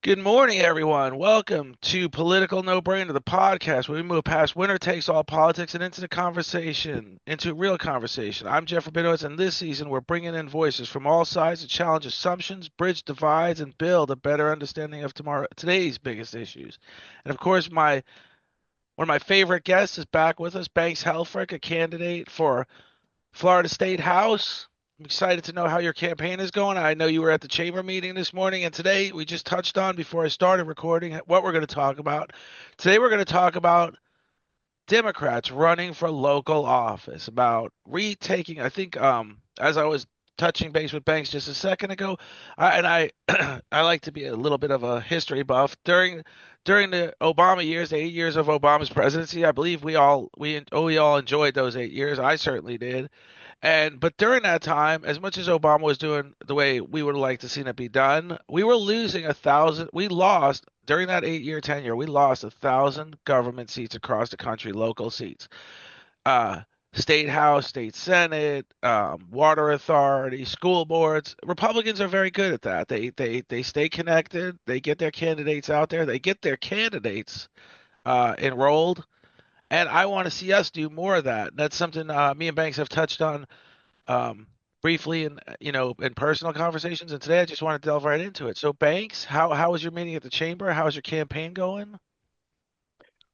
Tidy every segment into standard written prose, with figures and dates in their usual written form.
Good morning, everyone. Welcome to Political No Brainer, the podcast where we move past winner takes all politics and into the conversation, into real conversation. I'm Jeff Rabinowitz, and this season we're bringing in voices from all sides to challenge assumptions, bridge divides, and build a better understanding of today's biggest issues. And of course, one of my favorite guests is back with us, Banks Helfrich, a candidate for Florida State House. I'm excited to know how your campaign is going. I know you were at the chamber meeting this morning, and today we just touched on before I started recording what we're going to talk about. Today we're going to talk about Democrats running for local office, about retaking. I think, as I was touching base with Banks just a second ago, I I like to be a little bit of a history buff. During the Obama years, the 8 years of Obama's presidency, I believe we all enjoyed those 8 years. I certainly did. But during that time, as much as Obama was doing the way we would like to see it be done, we were losing 1,000. We lost during that 8 year tenure. We lost 1,000 government seats across the country, local seats, uh, state house, state senate, water authority, school boards. Republicans are very good at that. They stay connected. They get their candidates out there. They get their candidates enrolled. And I want to see us do more of that. That's something me and Banks have touched on briefly in in personal conversations. And today I just want to delve right into it. So Banks, how was your meeting at the chamber? How is your campaign going?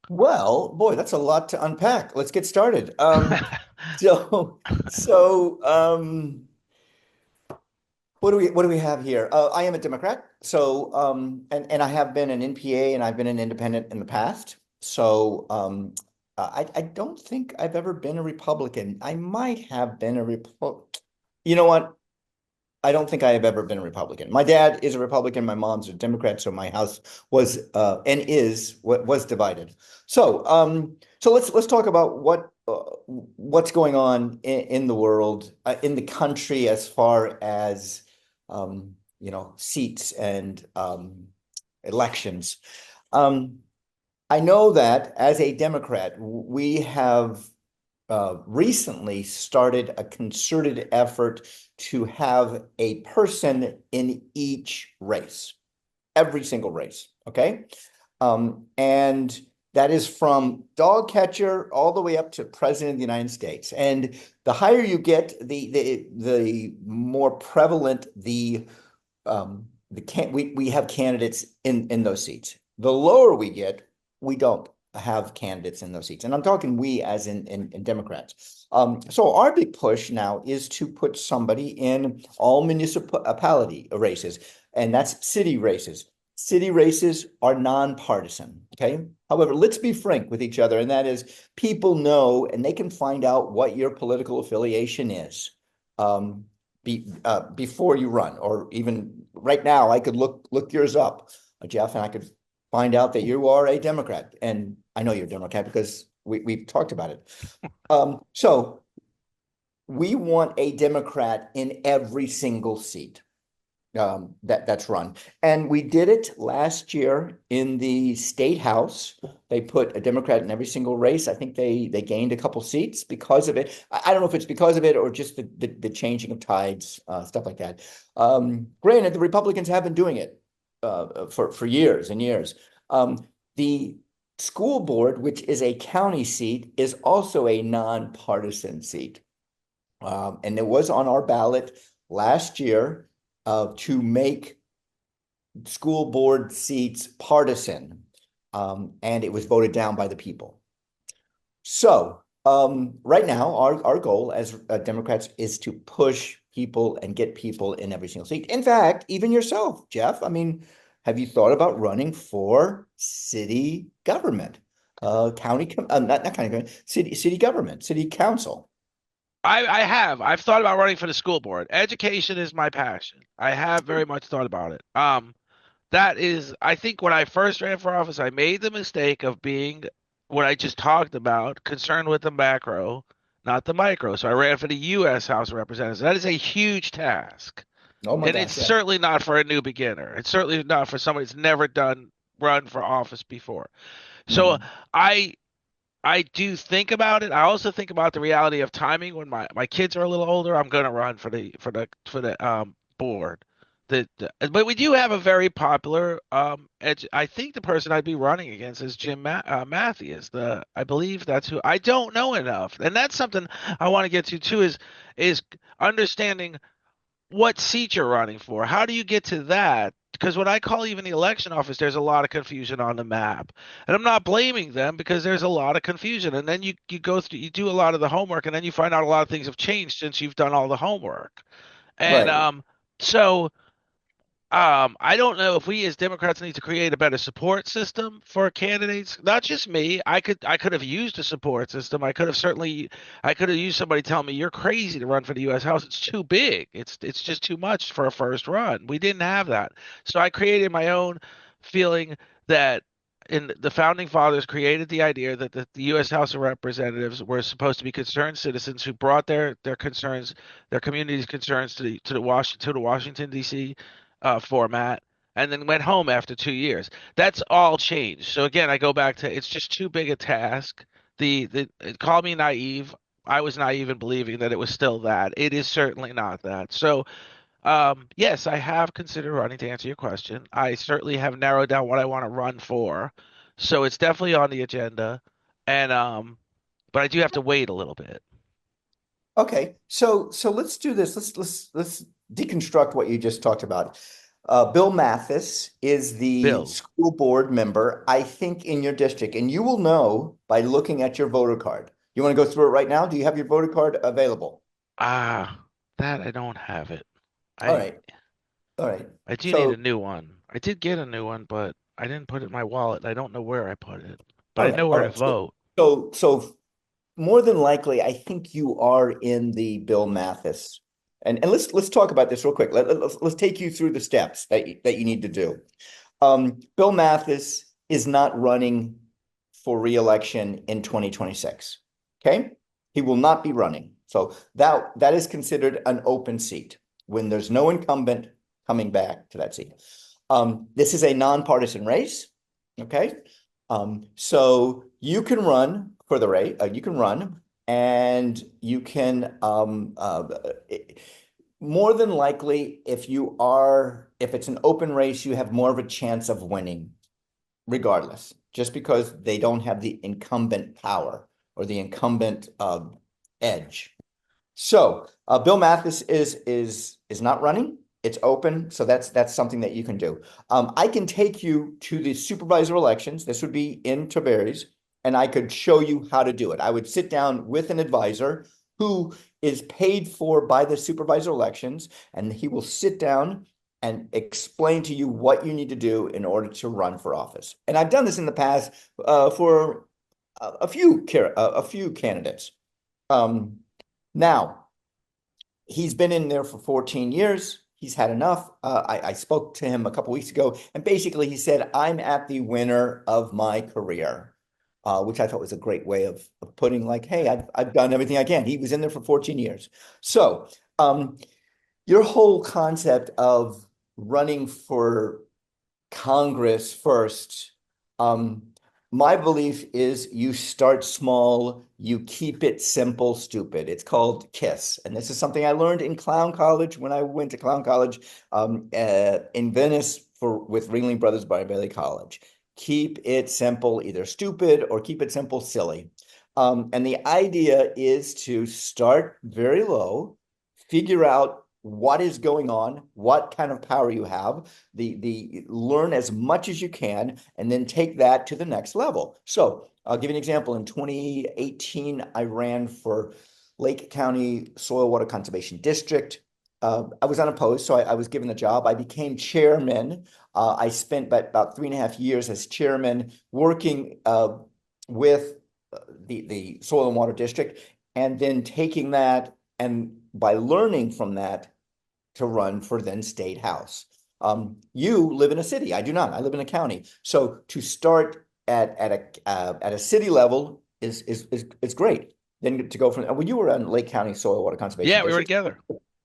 Well, boy, that's a lot to unpack. Let's get started. So, so what do we have here? I am a Democrat, and I have been an NPA and I've been an independent in the past. I don't think I've ever been a Republican. I might have been a Repo. You know what? I don't think I have ever been a Republican. My dad is a Republican. My mom's a Democrat. So my house was and is what was divided. So let's talk about what's going on in the world, in the country, as far as seats and elections. Um, I know that as a Democrat, we have recently started a concerted effort to have a person in each race, every single race. Okay. And that is from dog catcher all the way up to president of the United States. And the higher you get, the more prevalent we have candidates in those seats. The lower we get, we don't have candidates in those seats. And I'm talking we as in Democrats. So our big push now is to put somebody in all municipality races, and that's city races. City races are nonpartisan, okay? However, let's be frank with each other, and that is people know and they can find out what your political affiliation is before you run, or even right now, I could look yours up, Jeff, and I could find out that you are a Democrat. And I know you're a Democrat because we've talked about it. So we want a Democrat in every single seat that's run. And we did it last year in the state house. They put a Democrat in every single race. I think they gained a couple seats because of it. I don't know if it's because of it or just the changing of tides, stuff like that. Granted, the Republicans have been doing it for years and years. The school board, which is a county seat, is also a nonpartisan seat. And it was on our ballot last year to make school board seats partisan. And it was voted down by the people. So right now, our goal as Democrats is to push people and get people in every single seat. In fact, even yourself, Jeff, I mean, have you thought about running for city government, county, not county government, city government, city council? I have. I've thought about running for the school board. Education is my passion. I have very much thought about it. That is, I think when I first ran for office, I made the mistake of being what I just talked about, concerned with the macro, not the micro. So I ran for the U.S. House of Representatives. That is a huge task. Oh my And it's gosh, yeah. certainly not for a new beginner. It's certainly not for somebody that's never done run for office before. So Mhm. I I do think about it. I also think about the reality of timing when my kids are a little older. I'm going to run for the board. But we do have a very popular I think the person I'd be running against is Matthews. I believe that's who. I don't know enough, and that's something I want to get to too. Is understanding what seat you're running for. How do you get to that? Because when I call even the election office, there's a lot of confusion on the map, and I'm not blaming them because there's a lot of confusion. And then you go through, you do a lot of the homework, and then you find out a lot of things have changed since you've done all the homework. And Right. so I don't know if we as Democrats need to create a better support system for candidates. Not just me. I could have used a support system. I could have used somebody telling me you're crazy to run for the U.S. House. It's too big. It's just too much for a first run. We didn't have that. So I created my own feeling that the founding fathers created the idea that the U.S. House of Representatives were supposed to be concerned citizens who brought their concerns, their community's concerns to the Washington D.C. Format, and then went home after 2 years. That's all changed. So again, I go back to it's just too big a task. The call me naive. I was naive in believing that it was still that. It is certainly not that. So yes, I have considered running to answer your question. I certainly have narrowed down what I want to run for. So it's definitely on the agenda. And but I do have to wait a little bit. Okay. So let's do this. Let's deconstruct what you just talked about. Bill Mathis is the Bill. school board member, I think, in your district, and you will know by looking at your voter card. You want to go through it right now? Do you have your voter card available? That I don't have it. All I right. All right. I do need So, a new one. I did get a new one, but I didn't put it in my wallet. I don't know where I put it, but all I right. know All where to right. So, vote. so more than likely, I think you are in the Bill Mathis. And let's talk about this real quick. Let's take you through the steps that you need to do. Bill Mathis is not running for reelection in 2026. Okay? He will not be running. So that is considered an open seat when there's no incumbent coming back to that seat. This is a nonpartisan race. Okay. So you can run for the race, you can run and you can more than likely, if it's an open race, you have more of a chance of winning, regardless, just because they don't have the incumbent power or the incumbent edge. So Bill Mathis is not running. It's open, so that's something that you can do. I can take you to the supervisor elections. This would be in Tiberias, and I could show you how to do it. I would sit down with an advisor who is paid for by the supervisor elections, and he will sit down and explain to you what you need to do in order to run for office. And I've done this in the past for a few candidates. Um, Now, he's been in there for 14 years. He's had enough. I spoke to him a couple weeks ago, and basically he said, I'm at the winner of my career, which I thought was a great way of putting like, hey, I've done everything I can. He was in there for 14 years. So your whole concept of running for Congress first. My belief is you start small, you keep it simple, stupid. It's called KISS. And this is something I learned in clown college when I went to clown college in Venice with Ringling Brothers Ballet College. Keep it simple, either stupid or keep it simple, silly. And the idea is to start very low, figure out what is going on, what kind of power you have, the learn as much as you can, and then take that to the next level. So I'll give you an example. In 2018, I ran for Lake County Soil Water Conservation District. I was unopposed, so I was given the job. I became chairman. I spent about 3.5 years as chairman working with the Soil and Water District, and then taking that and by learning from that to run for then state house. You live in a city. I do not. I live in a county. So to start at a city level is great. Then to go from well, you were on Lake County Soil Water Conservation Yeah, we were District.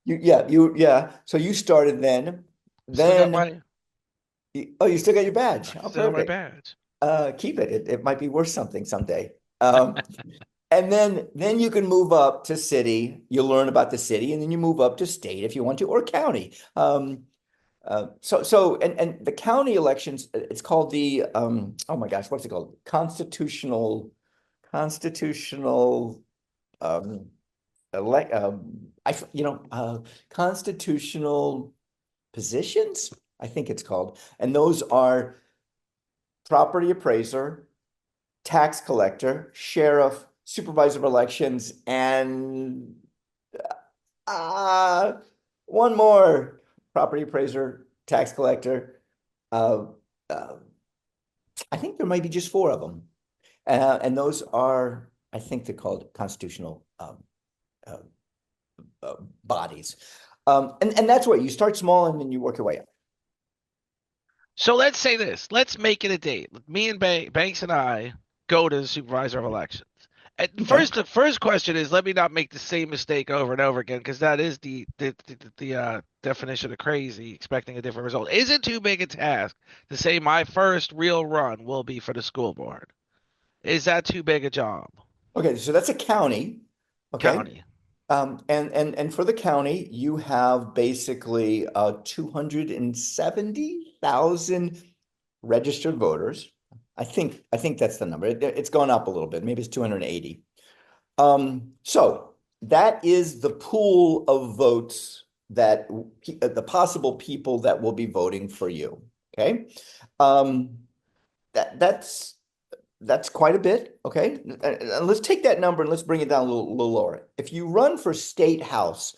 together. Yeah. So you started then. Still got Then my oh, you still got your badge. Oh, still got my perfect. badge. Keep it. It might be worth something someday. And then you can move up to city. You learn about the city, and then you move up to state if you want to, or county. And the county elections, it's called the oh my gosh, what's it called? Constitutional um elect constitutional positions, I think it's called. And those are property appraiser, tax collector, sheriff, supervisor of elections, and uh one more property appraiser, tax collector. Uh, uh, I think there might be just four of them. And those are, I think they're called constitutional uh, bodies. And that's what you start small and then you work your way up. So let's say this. Let's make it a date. Me and Banks and I go to the supervisor of elections. And Okay. the first question is, let me not make the same mistake over and over again, because that is the definition of crazy, expecting a different result. Is it too big a task to say my first real run will be for the school board? Is that too big a job? Okay, so that's a county. Okay. County. And for the county, you have basically 270,000 registered voters. I think that's the number. It's gone up a little bit. Maybe it's 280. So that is the pool of votes that the possible people that will be voting for you. Okay. Um, that's quite a bit. Okay. And let's take that number and let's bring it down a little lower. If you run for state house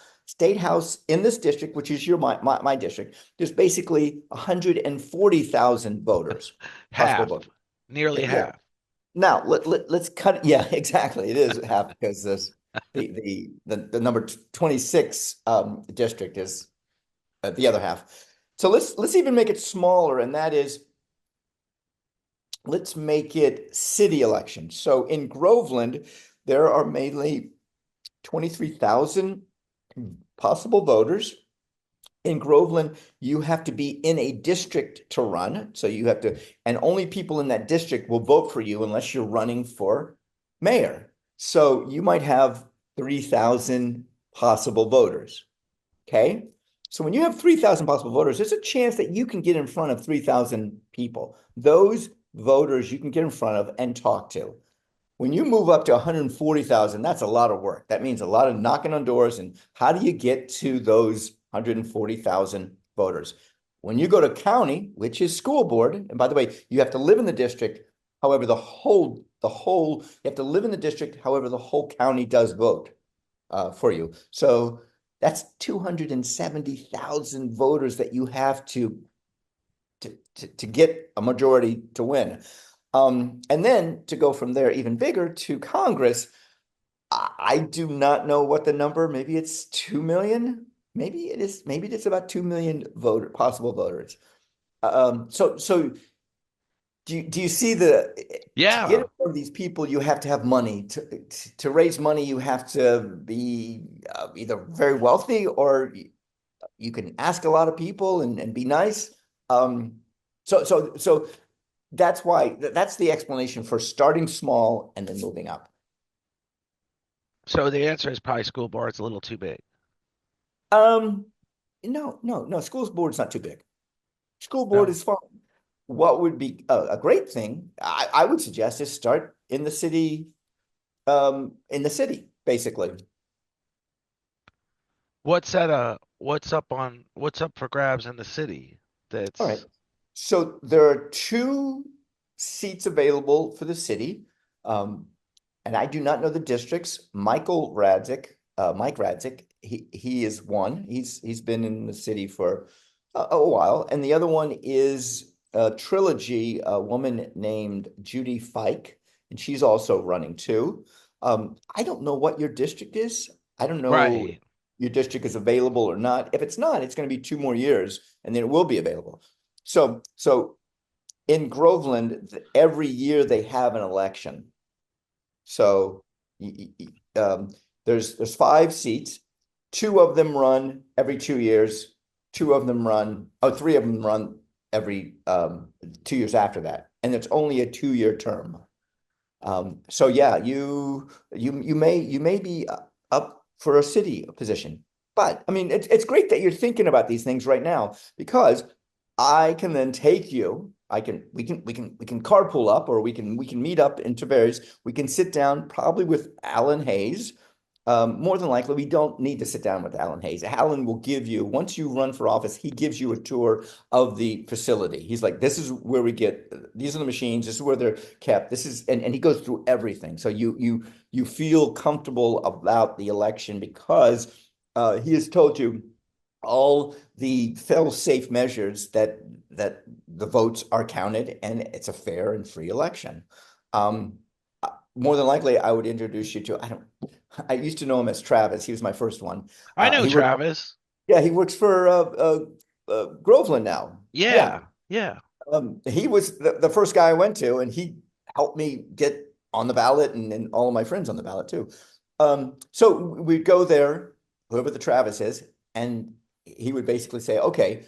in this district, which is my district, there's basically 140,000 voters, possible Half. voters. Nearly Yeah. half. Now let's cut. Yeah, exactly. It is half because the number 26 district is the other half. So let's even make it smaller, and that is, let's make it city elections. So in Groveland, there are mainly 23,000 possible voters. In Groveland, you have to be in a district to run. So you have to, and only people in that district will vote for you unless you're running for mayor. So you might have 3,000 possible voters. Okay. So when you have 3,000 possible voters, there's a chance that you can get in front of 3,000 people. Those voters you can get in front of and talk to. When you move up to 140,000, that's a lot of work. That means a lot of knocking on doors. And how do you get to those 140,000 voters? When you go to county, which is school board, and by the way, you have to live in the district. However, you have to live in the district. However, the whole county does vote for you. So that's 270,000 voters that you have to get a majority to win. And then to go from there even bigger to Congress, I do not know what the number, maybe it's 2 million. Maybe it's about 2 million possible voters. So do you see to get Yeah. in front of these people, you have to have money to raise money. You have to be either very wealthy or you can ask a lot of people and be nice. So that's why that's the explanation for starting small and then moving up. So the answer is probably school board's a little too big. Um, no. School board's not too big. School board No. is fine. What would be a great thing, I would suggest, is start in the city, basically. What's up for grabs in the city? All right. That's So there are two seats available for the city. Um, and I do not know the districts. Mike Radzik, he is one. He's been in the city for a while. And the other one is a trilogy, a woman named Judy Fike, and she's also running too. I don't know what your district is. I don't know if right. your district is available or not. If it's not, it's going to be 2 more years and then it will be available. So in Groveland, every year they have an election. So there's 5 seats. 2 of them run every 2 years. 3 of them run every 2 years after that, and it's only a 2-year term. So yeah, you may be up for a city position. But I mean, it's great that you're thinking about these things right now because I can then take you. We can carpool up, or we can meet up in Tavares. We can sit down probably with Alan Hayes. More than likely, we don't need to sit down with Alan Hayes. Alan will give you, once you run for office, he gives you a tour of the facility. He's like, this is where we get, these are the machines, this is where they're kept. This is, and he goes through everything. So you feel comfortable about the election because he has told you all the fail-safe measures that the votes are counted and it's a fair and free election. Um, More than likely, I would introduce you to, I used to know him as Travis. He was my first one. I know He worked, Travis. yeah, he works for Groveland now. Yeah. Yeah, yeah. He was the first guy I went to, and he helped me get on the ballot and all of my friends on the ballot too. So we'd go there, whoever the Travis is, and he would basically say, okay,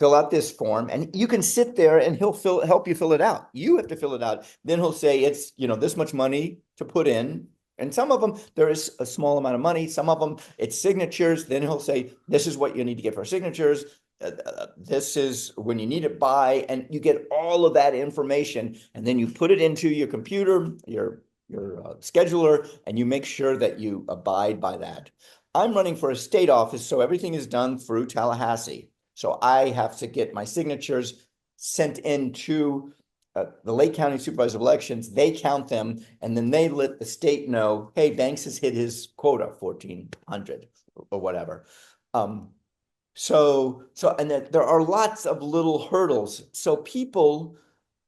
fill out this form, and you can sit there and he'll help you fill it out. You have to fill it out. Then he'll say it's, this much money to put in. And some of them, there is a small amount of money. Some of them, it's signatures. Then he'll say, this is what you need to get for signatures. This is when you need it by, and you get all of that information. And then you put it into your computer, your scheduler, and you make sure that you abide by that. I'm running for a state office, so everything is done through Tallahassee. So I have to get my signatures sent into the Lake County Supervisor of Elections. They count them, and then they let the state know, hey, Banks has hit his quota, 1,400 or whatever. And then there are lots of little hurdles. So people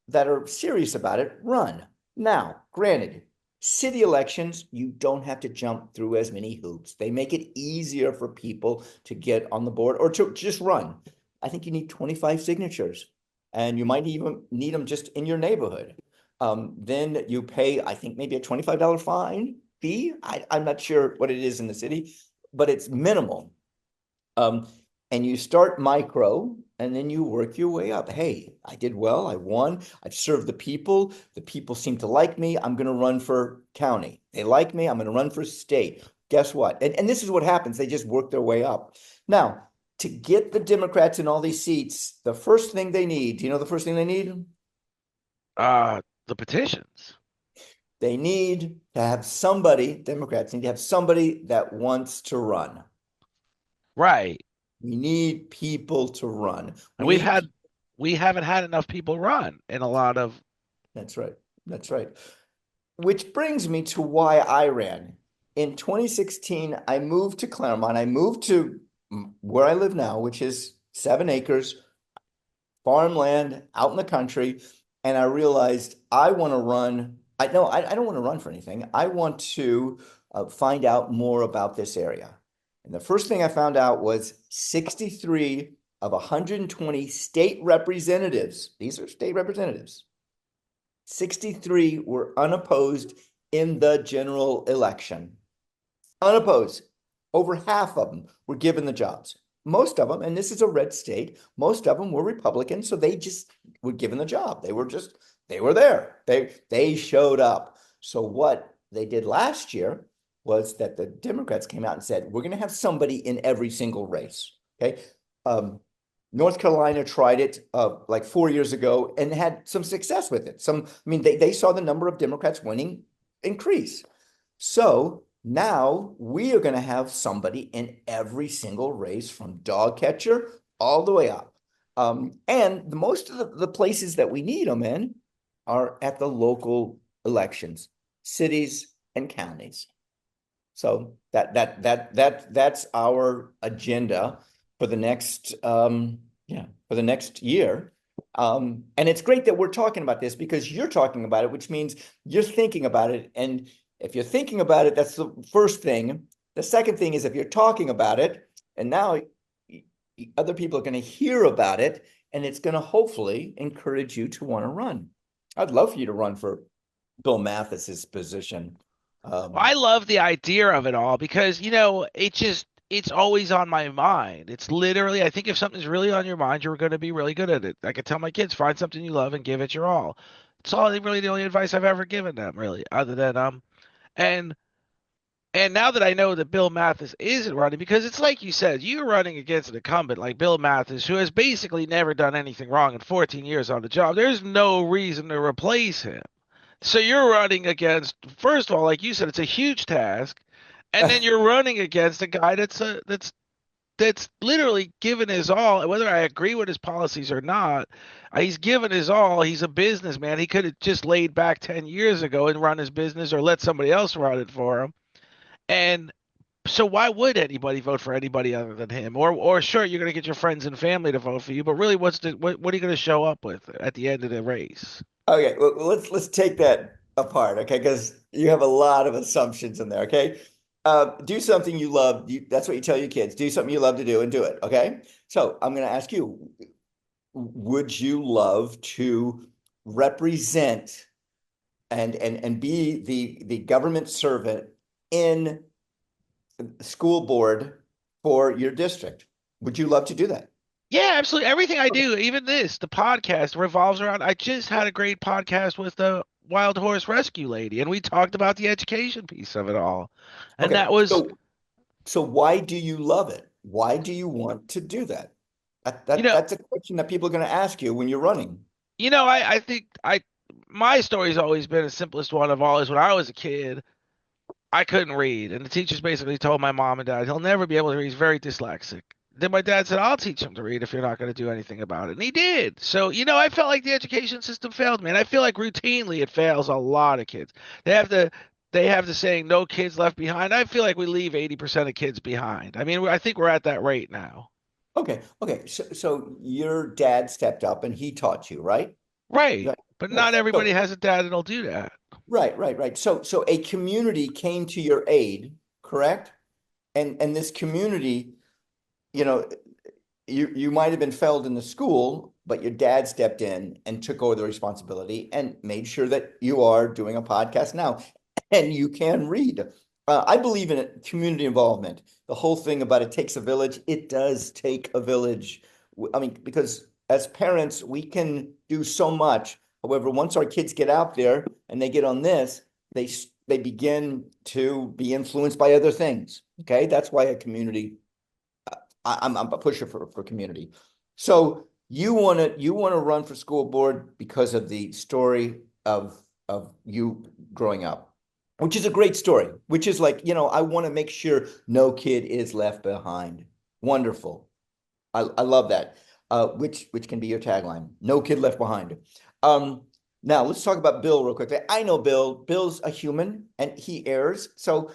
that are serious about it run. Now, granted, city elections, you don't have to jump through as many hoops. They make it easier for people to get on the board or to just run. I think you need 25 signatures, and you might even need them just in your neighborhood. Then you pay, I think, maybe a $25 fee. I'm not sure what it is in the city, but it's minimal. And you start micro, and then you work your way up. Hey, I did well. I won. I've served the people. The people seem to like me. I'm going to run for county. They like me. I'm going to run for state. Guess what? And this is what happens. They just work their way up. Now, to get the Democrats in all these seats, the first thing they need, do you know the first thing they need? The petitions. They need to have somebody, Democrats need to have somebody that wants to run. Right. We need people to run. And We need we haven't had enough people run in a lot of. That's right. That's right. Which brings me to why I ran. In 2016, I moved to Claremont. I moved to where I live now, which is 7 acres, farmland out in the country. And I realized I want to run. I don't want to run for anything. I want to find out more about this area. And the first thing I found out was 63 of 120 state representatives, these are state representatives, 63 were unopposed in the general election. Unopposed. Over half of them were given the jobs. Most of them, and this is a red state, most of them were Republicans, so they just were given the job. They were there. They showed up. So what they did last year was that the Democrats came out and said, we're going to have somebody in every single race. Okay. North Carolina tried it like 4 years ago and had some success with it. They saw the number of Democrats winning increase. So now we are going to have somebody in every single race from dog catcher all the way up. And most of the places that we need them in are at the local elections, cities and counties. So that's our agenda for the next year. And it's great that we're talking about this because you're talking about it, which means you're thinking about it. And if you're thinking about it, that's the first thing. The second thing is if you're talking about it, and now other people are going to hear about it, and it's going to hopefully encourage you to want to run. I'd love for you to run for Bill Mathis's position. Well, I love the idea of it all because, it's always on my mind. It's literally, I think if something's really on your mind, you're going to be really good at it. I could tell my kids, find something you love and give it your all. It's all really the only advice I've ever given them, really, other than and And now that I know that Bill Mathis isn't running, because it's like you said, you're running against an incumbent like Bill Mathis, who has basically never done anything wrong in 14 years on the job. There's no reason to replace him. So you're running against, first of all, like you said, it's a huge task, and then you're running against a guy that's literally given his all. Whether I agree with his policies or not, he's given his all. He's a businessman. He could have just laid back 10 years ago and run his business or let somebody else run it for him. And so why would anybody vote for anybody other than him? Or sure, you're going to get your friends and family to vote for you, but really, what are you going to show up with at the end of the race? Okay, well, let's take that apart, okay? Because you have a lot of assumptions in there, okay? Do something you love. That's what you tell your kids. Do something you love to do and do it, okay? So I'm going to ask you, would you love to represent and be the government servant in school board for your district? Would you love to do that? Yeah, absolutely. Everything I do, even this, the podcast revolves around. I just had a great podcast with the wild horse rescue lady, and we talked about the education piece of it all. And Okay, that was, so why do you love it? Why do you want to do that? you know, That's a question that people are going to ask you when you're running. I think my story's always been the simplest one of all. Is when I was a kid, I couldn't read, and the teachers basically told my mom and dad he'll never be able to read. He's very dyslexic. Then my dad said, "I'll teach him to read if you're not going to do anything about it," and he did. So I felt like the education system failed me, and I feel like routinely it fails a lot of kids. They have the they have the saying, "No kids left behind." I feel like we leave 80% of kids behind. I mean, I think we're at that rate now. Okay. So your dad stepped up and he taught you, right? Right, Right. but Right. not everybody So has a dad that'll do that. right. So a community came to your aid, correct? And this community, you know, you might have been failed in the school, but your dad stepped in and took over the responsibility and made sure that you are doing a podcast now and you can read. I believe in it, community involvement. The whole thing about it takes a village, it does take a village. I mean, because as parents, we can do so much. However, once our kids get out there and they get on this, they begin to be influenced by other things. Okay, that's why a community I'm a pusher for community. So you want to run for school board because of the story of you growing up, which is a great story, which is like, I want to make sure no kid is left behind. Wonderful. I love that. Which can be your tagline. No kid left behind. Um, Now let's talk about Bill real quickly. I know Bill. Bill's a human and he errs. So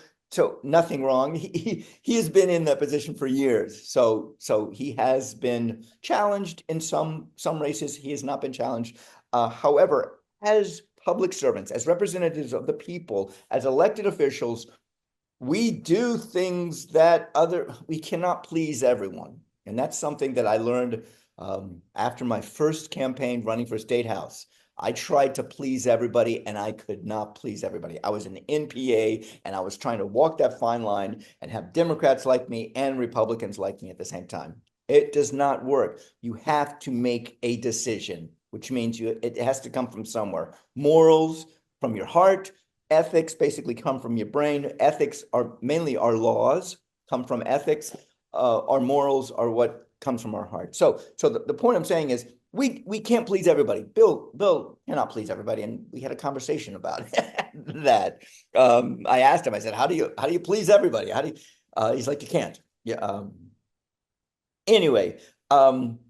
nothing wrong. He has been in that position for years. So he has been challenged in some races. He has not been challenged. However, as public servants, as representatives of the people, as elected officials, we do things that we cannot please everyone. And that's something that I learned after my first campaign running for state house. I tried to please everybody and I could not please everybody. I was an NPA and I was trying to walk that fine line and have Democrats like me and Republicans like me at the same time. It does not work. You have to make a decision, which means it has to come from somewhere. Morals from your heart, ethics basically come from your brain. Ethics are mainly our laws come from ethics. Our morals are what comes from our heart. So the point I'm saying is we can't please everybody. Bill cannot please everybody, and we had a conversation about that. I asked him. I said, "How do you please everybody? How do you?" He's like, "You can't." Yeah. Anyway,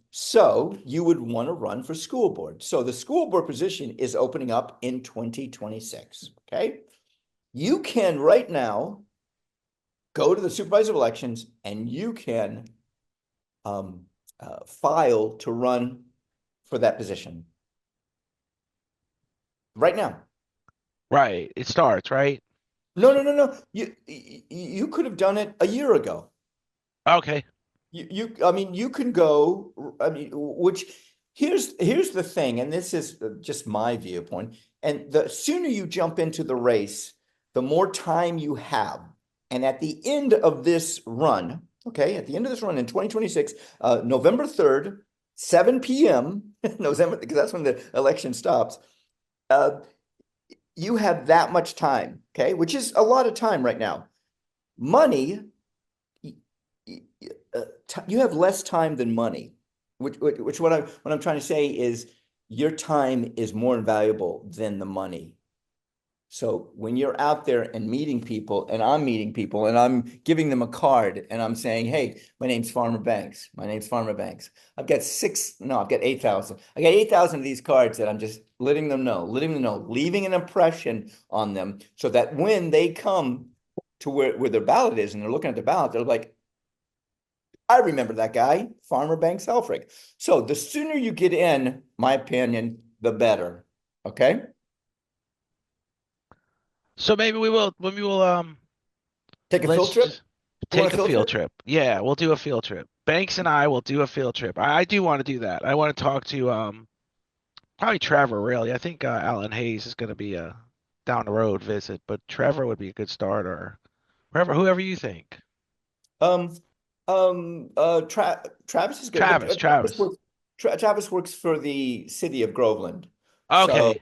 so you would want to run for school board. So the school board position is opening up in 2026. Okay, you can right now go to the supervisor of elections and you can file to run for that position right now. Right. It starts, right? No. You could have done it a year ago. Okay. I mean, you can go. I mean, which here's the thing, and this is just my viewpoint. And the sooner you jump into the race, the more time you have. And at the end of this run, okay, at the end of this run in 2026, November 3rd, 7 p.m. November, because that's when the election stops. Uh, you have that much time, okay, which is a lot of time right now. Money, you have less time than money, which what I'm trying to say is your time is more valuable than the money. So when you're out there and meeting people, and I'm meeting people, and I'm giving them a card, and I'm saying, "Hey, my name's Farmer Banks. My name's Farmer Banks. I've got I've got 8,000. I got 8,000 of these cards that I'm just letting them know, leaving an impression on them, so that when they come to where their ballot is, and they're looking at the ballot, they're like, I remember that guy, Farmer Banks Helfrich. So the sooner you get in, my opinion, the better. Okay. So maybe we'll Take a field let's trip. just You want take a a field field trip? trip. Yeah, we'll do a field trip. Banks and I will do a field trip. I do want to do that. I want to talk to probably Trevor really. I think Alan Hayes is going to be a down the road visit, but Trevor would be a good start or whoever you think. Um, Travis is good, but Travis. Travis works for the city of Groveland. So, Okay.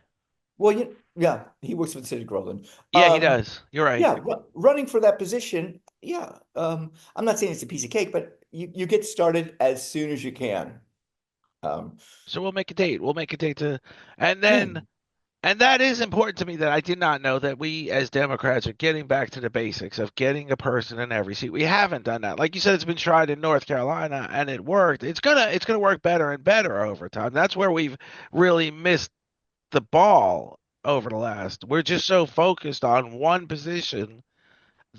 well, yeah, he works for the city of Groveland. Yeah, he does. You're right. Yeah, running for that position. Yeah. I'm not saying it's a piece of cake, but you get started as soon as you can. Um, So we'll make a date. We'll make a date to, and yeah. then And that is important to me that I did not know that we as Democrats are getting back to the basics of getting a person in every seat. We haven't done that. Like you said, it's been tried in North Carolina and it worked. It's gonna work better and better over time. That's where we've really missed the ball over the last. We're just so focused on one position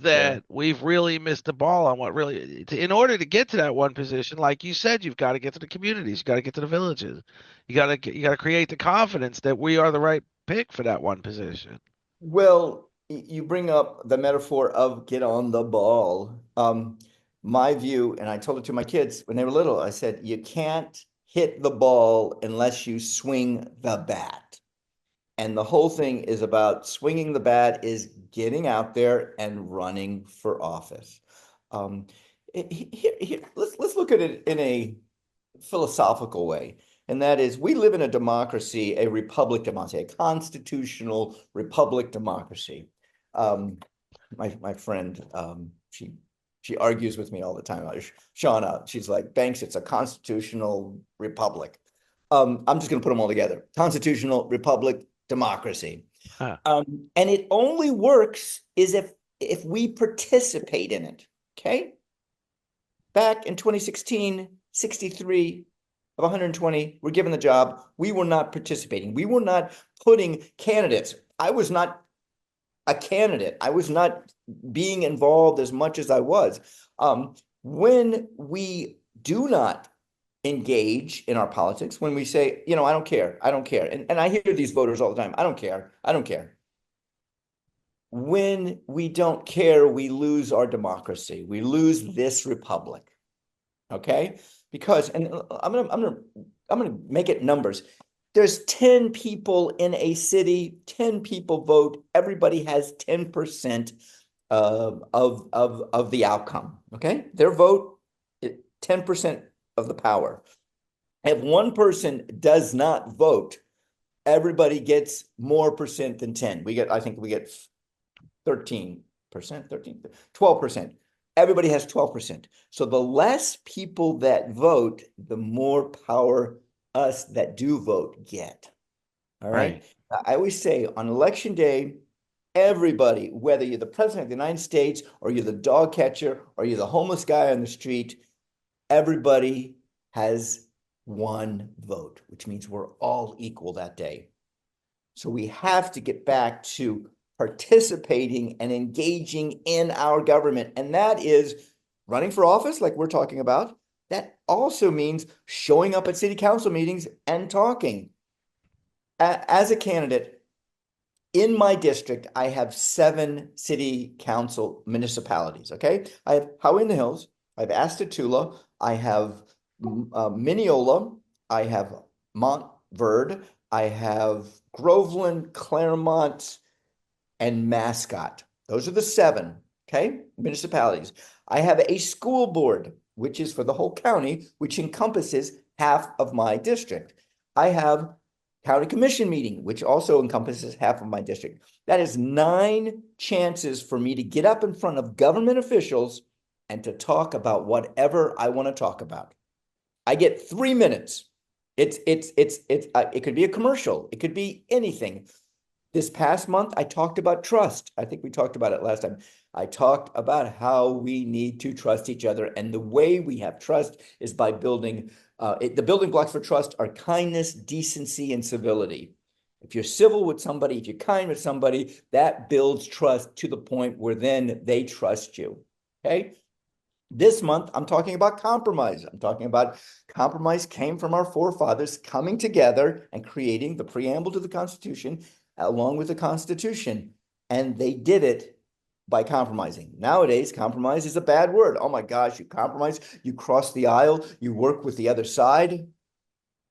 Yeah. that we've really missed the ball on what really in order to get to that one position, like you said, you've got to get to the communities, you got to get to the villages, you got to create the confidence that we are the right pick for that one position. Well, you bring up the metaphor of get on the ball. My view, and I told it to my kids when they were little, I said, you can't hit the ball unless you swing the bat. And the whole thing is about swinging the bat is getting out there and running for office. Um, let's look at it in a philosophical way. And that is, we live in a democracy, a republic democracy, a constitutional republic democracy. Um, my friend, she argues with me all the time. Shauna, she's like, Banks, it's a constitutional republic. I'm just going to put them all together: constitutional republic democracy. Huh. And it only works is if we participate in it. Okay. Back in 2016, 63 of 120 were given the job. We were not participating. We were not putting candidates. I was not a candidate. I was not being involved as much as I was. When we do not engage in our politics, when we say, I don't care, I don't care. And I hear these voters all the time, I don't care, I don't care. When we don't care, we lose our democracy. We lose this republic. Okay? Because, and I'm gonna make it numbers. There's 10 people in a city, 10 people vote, everybody has 10% of the outcome. Okay? Their vote, 10% of the power. If one person does not vote, everybody gets more percent than 10. I think we get 13%, 12%. Everybody has 12%. So the less people that vote, the more power us that do vote get. All Right. right. I always say on election day, everybody, whether you're the president of the United States or you're the dog catcher or you're the homeless guy on the street, everybody has one vote, which means we're all equal that day. So we have to get back to participating and engaging in our government. And that is running for office, like we're talking about. That also means showing up at city council meetings and talking. As a candidate, in my district, I have 7 city council municipalities. Okay. I have Howie in the Hills, I have Astatula, I have Mineola, I have Montverde, I have Groveland, Claremont, and Mascot. Those are the 7, okay, municipalities. I have a school board, which is for the whole county, which encompasses half of my district. I have County commission meeting, which also encompasses half of my district. That is 9 chances for me to get up in front of government officials and to talk about whatever I want to talk about. I get 3 minutes. It could be a commercial. It could be anything. This past month, I talked about trust. I think we talked about it last time. I talked about how we need to trust each other. And the way we have trust is by building, the building blocks for trust are kindness, decency, and civility. If you're civil with somebody, if you're kind with somebody, that builds trust to the point where then they trust you. Okay. This month, I'm talking about compromise. I'm talking about compromise came from our forefathers coming together and creating the preamble to the Constitution along with the Constitution. And they did it by compromising. Nowadays, compromise is a bad word. Oh my gosh, you compromise, you cross the aisle, you work with the other side.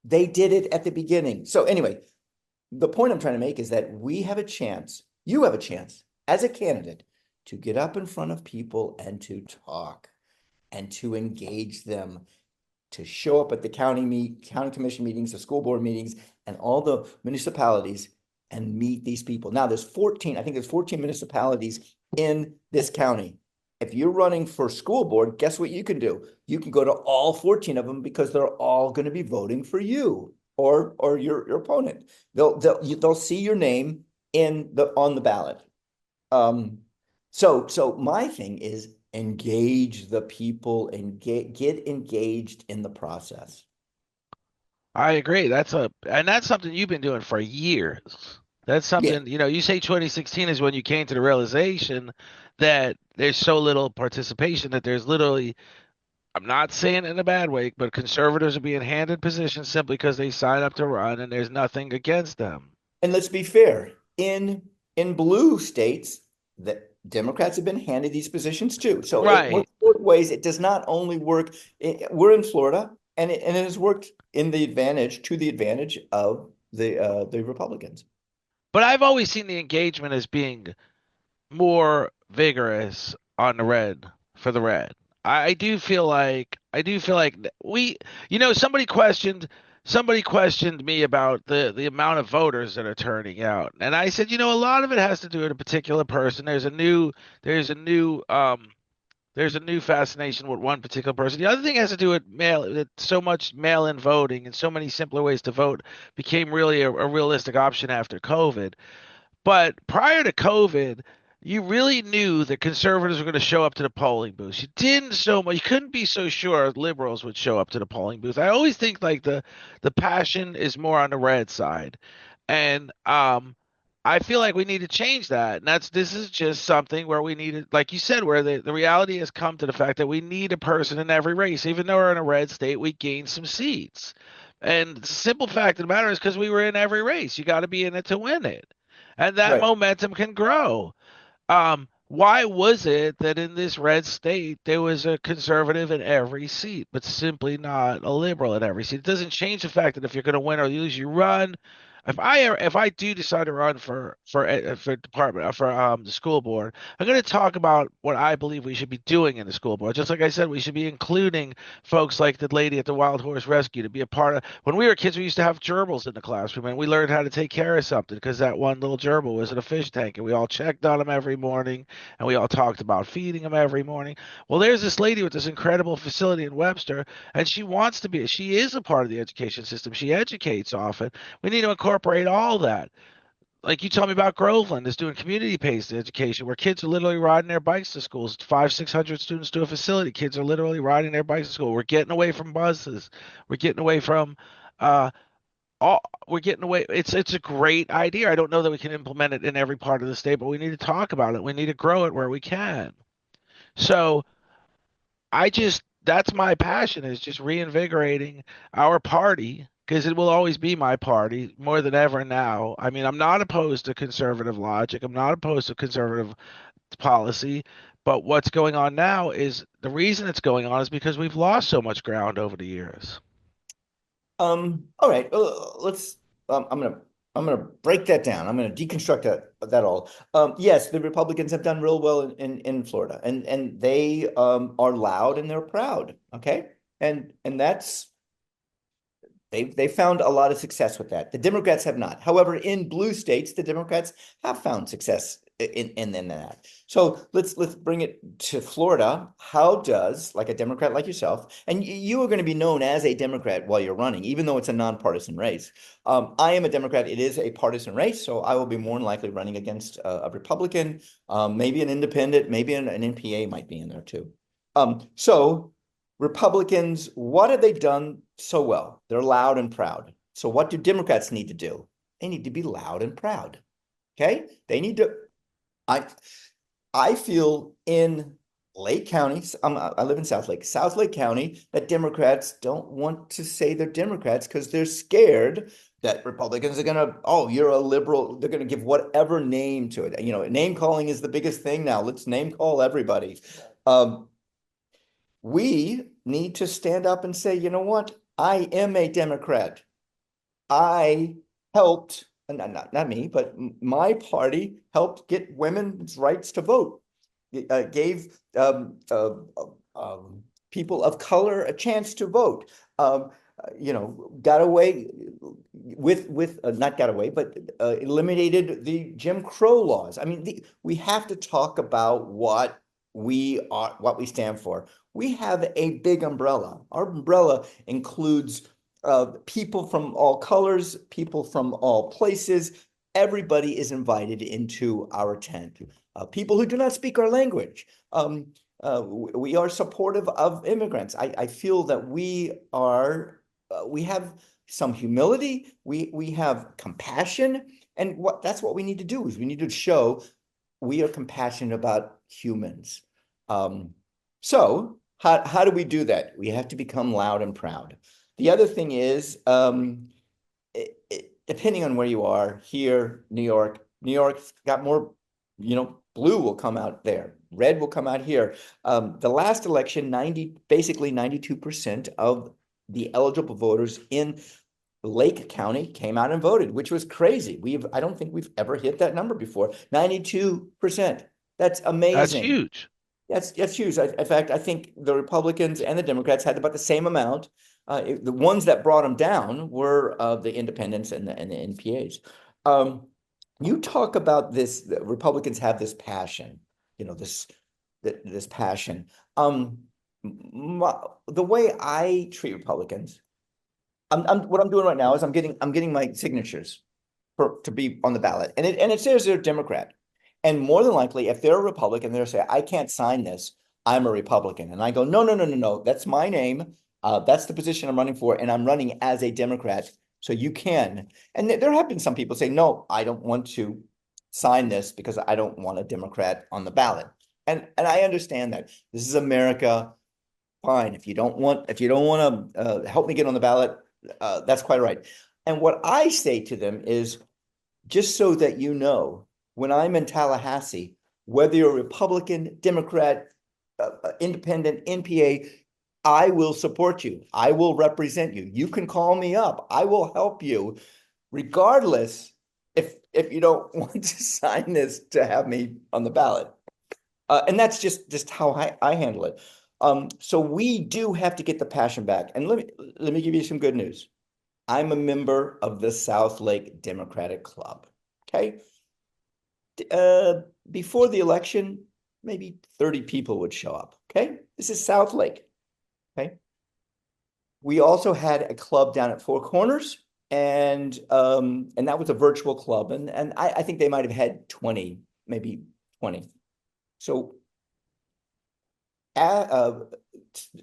They did it at the beginning. So anyway, the point I'm trying to make is that we have a chance, you have a chance as a candidate to get up in front of people and to talk and to engage them, to show up at the county commission meetings, the school board meetings, and all the municipalities and meet these people. Now there's 14, I think there's 14 municipalities in this county. If you're running for school board, guess what you can do? You can go to all 14 of them because they're all going to be voting for you or your opponent. They'll see your name on the ballot. So my thing is engage the people and get engaged in the process. I agree. That's something you've been doing for years. That's Yeah. something, you say 2016 is when you came to the realization that there's so little participation that there's literally, I'm not saying it in a bad way, but conservatives are being handed positions simply because they sign up to run and there's nothing against them. And let's be fair, in blue states, the Democrats have been handed these positions too. So it Right. works both ways. It does not only work. We're in Florida, and it has worked to the advantage of the Republicans. But I've always seen the engagement as being more vigorous on the red for the red. I do feel like somebody questioned me about the amount of voters that are turning out. And I said, a lot of it has to do with a particular person. There's a new fascination with one particular person. The other thing has to do with so much mail-in voting and so many simpler ways to vote became really a realistic option after COVID. But prior to COVID, you really knew that conservatives were going to show up to the polling booths. You couldn't be so sure liberals would show up to the polling booth. I always think like the passion is more on the red side. And I feel like we need to change that. And this is just something where we need to, like you said, where the reality has come to the fact that we need a person in every race. Even though we're in a red state, we gain some seats. And the simple fact of the matter is because we were in every race. You got to be in it to win it. And that Right. momentum can grow. Why was it that in this red state there was a conservative in every seat, but simply not a liberal in every seat? It doesn't change the fact that if you're going to win or lose, you run. If I do decide to run for department for the school board, I'm going to talk about what I believe we should be doing in the school board. Just like I said, we should be including folks like the lady at the Wild Horse Rescue to be a part of. When we were kids, we used to have gerbils in the classroom, and we learned how to take care of something because that one little gerbil was in a fish tank, and we all checked on him every morning, and we all talked about feeding him every morning. Well, there's this lady with this incredible facility in Webster, and she is a part of the education system. She educates often. We need to incorporate all that. Like you told me about Groveland is doing community-based education where kids are literally riding their bikes to schools. 600 students to a facility. Kids are literally riding their bikes to school. We're getting away from buses. We're getting away from uh all we're getting away. It's a great idea. I don't know that we can implement it in every part of the state, but we need to talk about it. We need to grow it where we can. So that's my passion is just reinvigorating our party because it will always be my party more than ever now. I mean, I'm not opposed to conservative logic. I'm not opposed to conservative policy, but what's going on now is the reason it's going on is because we've lost so much ground over the years. All right. Let's. I'm gonna break that down. I'm gonna deconstruct that all. Yes, the Republicans have done real well in Florida, and they are loud and they're proud. Okay, and They found a lot of success with that. The Democrats have not. However, in blue states, the Democrats have found success in that. So let's bring it to Florida. How does, like, a Democrat like yourself, and you are going to be known as a Democrat while you're running, even though it's a nonpartisan race. I am a Democrat. It is a partisan race, so I will be more than likely running against a Republican, maybe an independent, maybe an NPA might be in there too. So Republicans, what have they done so well? They're loud and proud. So what do Democrats need to do? They need to be loud and proud. Okay? They need to. I feel in Lake County, I live in South Lake County, that Democrats don't want to say they're Democrats because they're scared that Republicans are gonna, oh, you're a liberal. They're gonna give whatever name to it. Name calling is the biggest thing now. Let's name call everybody. We need to stand up and say, you know what? I am a Democrat. I helped, not me, but my party helped get women's rights to vote. It gave people of color a chance to vote. Got away with not got away, but eliminated the Jim Crow laws. I mean, we have to talk about what we stand for. We have a big umbrella. Our umbrella includes people from all colors, people from all places. Everybody is invited into our tent. People who do not speak our language. We are supportive of immigrants. I feel that we have some humility. We have compassion, and that's what we need to do. Is we need to show we are compassionate about humans. So how do we do that? We have to become loud and proud. The other thing is, depending on where you are, here, New York's got more, blue will come out there. Red will come out here. The last election, basically 92% of the eligible voters in Lake County came out and voted, which was crazy. I don't think we've ever hit that number before. 92%. That's That's amazing. huge. That's huge. In fact, I think the Republicans and the Democrats had about the same amount. The ones that brought them down were the independents and the NPAs. You talk about this. The Republicans have this passion, this passion. The way I treat Republicans, what I'm doing right now is I'm getting my signatures to be on the ballot, and it says they're Democrat. And more than likely, if they're a Republican, they'll say, I can't sign this. I'm a Republican. And I go, no. That's my name. That's the position I'm running for. And I'm running as a Democrat. So you can. And there have been some people say, no, I don't want to sign this because I don't want a Democrat on the ballot. And I understand that. This is America. Fine. If you don't want to help me get on the ballot, that's quite right. And what I say to them is, just so that you know, when I'm in Tallahassee, whether you're a Republican, Democrat, independent, NPA, I will support you. I will represent you. You can call me up. I will help you, regardless if you don't want to sign this to have me on the ballot. And that's just how I handle it. So we do have to get the passion back. And let me give you some good news. I'm a member of the South Lake Democratic Club. Okay. Before the election, maybe 30 people would show up. Okay. This is South Lake. Okay. We also had a club down at Four Corners, and that was a virtual club. And I think they might have had 20, maybe 20. So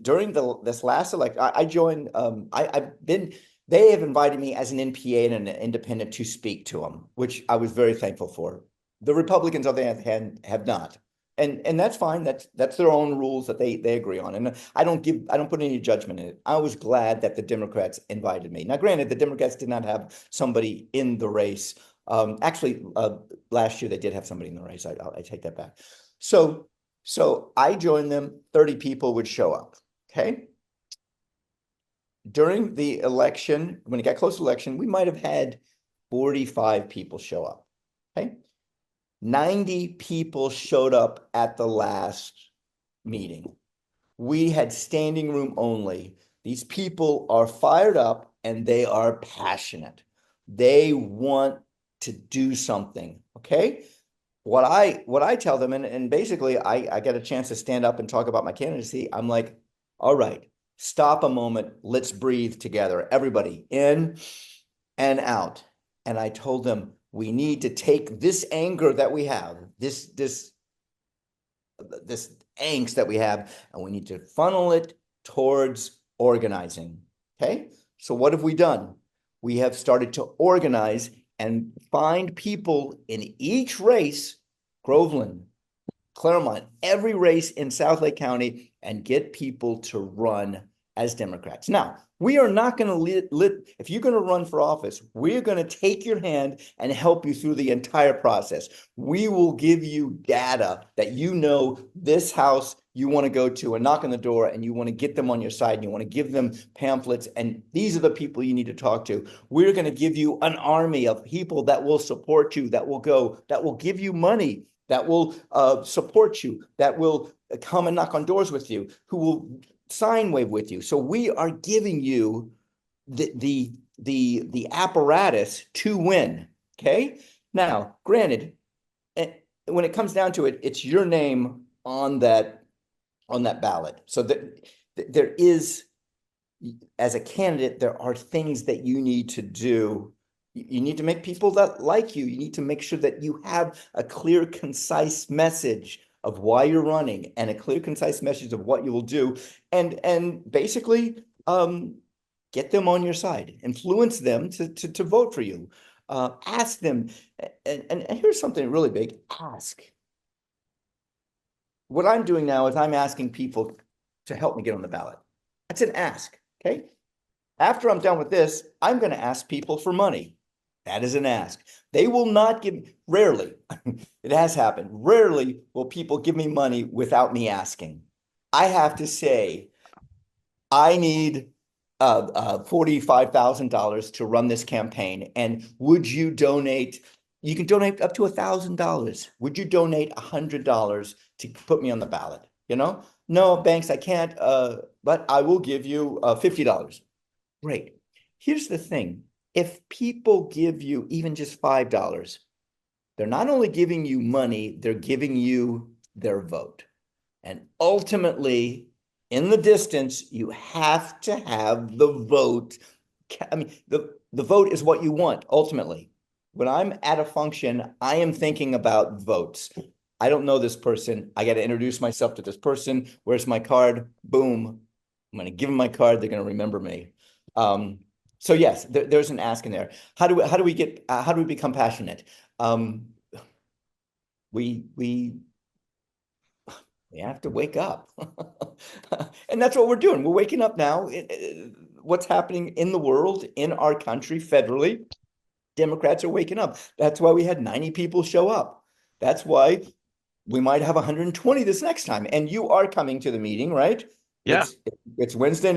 during this last election, I joined, they have invited me as an NPA and an independent to speak to them, which I was very thankful for. The Republicans, on the other hand, have not. And that's fine. That's their own rules that they agree on. And I don't put any judgment in it. I was glad that the Democrats invited me. Now, granted, the Democrats did not have somebody in the race. Actually, last year they did have somebody in the race. I take that back. So I joined them. 30 people would show up. Okay. During the election, when it got close to election, we might have had 45 people show up. Okay. 90 people showed up at the last meeting. We had standing room only. These people are fired up and they are passionate. They want to do something. Okay. What I tell them, and basically I get a chance to stand up and talk about my candidacy. I'm like, all right, stop a moment. Let's breathe together. Everybody in and out. And I told them we need to take this anger that we have, this angst that we have, and we need to funnel it towards organizing. Okay. So what have we done? We have started to organize and find people in each race, Groveland, Claremont, every race in South Lake County, and get people to run as Democrats. Now, we are not going to if you're going to run for office, we're going to take your hand and help you through the entire process. We will give you data that you know this house you want to go to and knock on the door, and you want to get them on your side, and you want to give them pamphlets, and these are the people you need to talk to. We're going to give you an army of people that will support you, that will give you money, that will support you, that will come and knock on doors with you, who will sine wave with you. So we are giving you the apparatus to win. Okay. Now, granted, when it comes down to it, it's your name on that ballot. So that there is, as a candidate, there are things that you need to do. You need to make people that like you. You need to make sure that you have a clear, concise message of why you're running, and a clear, concise message of what you will do, and basically get them on your side, influence them to vote for you. Ask them, and here's something really big: ask. What I'm doing now is I'm asking people to help me get on the ballot. That's an ask. Okay. After I'm done with this, I'm going to ask people for money. That is an ask. They will not give, rarely, it has happened, rarely will people give me money without me asking. I have to say, I need $45,000 to run this campaign. And would you donate? You can donate up to $1,000. Would you donate $100 to put me on the ballot? No, Banks, I can't, but I will give you $50. Great. Here's the thing. If people give you even just $5, they're not only giving you money, they're giving you their vote. And ultimately, in the distance, you have to have the vote. I mean, the vote is what you want, ultimately. When I'm at a function, I am thinking about votes. I don't know this person. I got to introduce myself to this person. Where's my card? Boom. I'm going to give them my card. They're going to remember me. So yes, there's an ask in there. How do we become passionate? We have to wake up. And that's what we're doing. We're waking up now. What's happening in the world, in our country, federally, Democrats are waking up. That's why we had 90 people show up. That's why we might have 120 this next time. And you are coming to the meeting, right? Yeah. It's Wednesday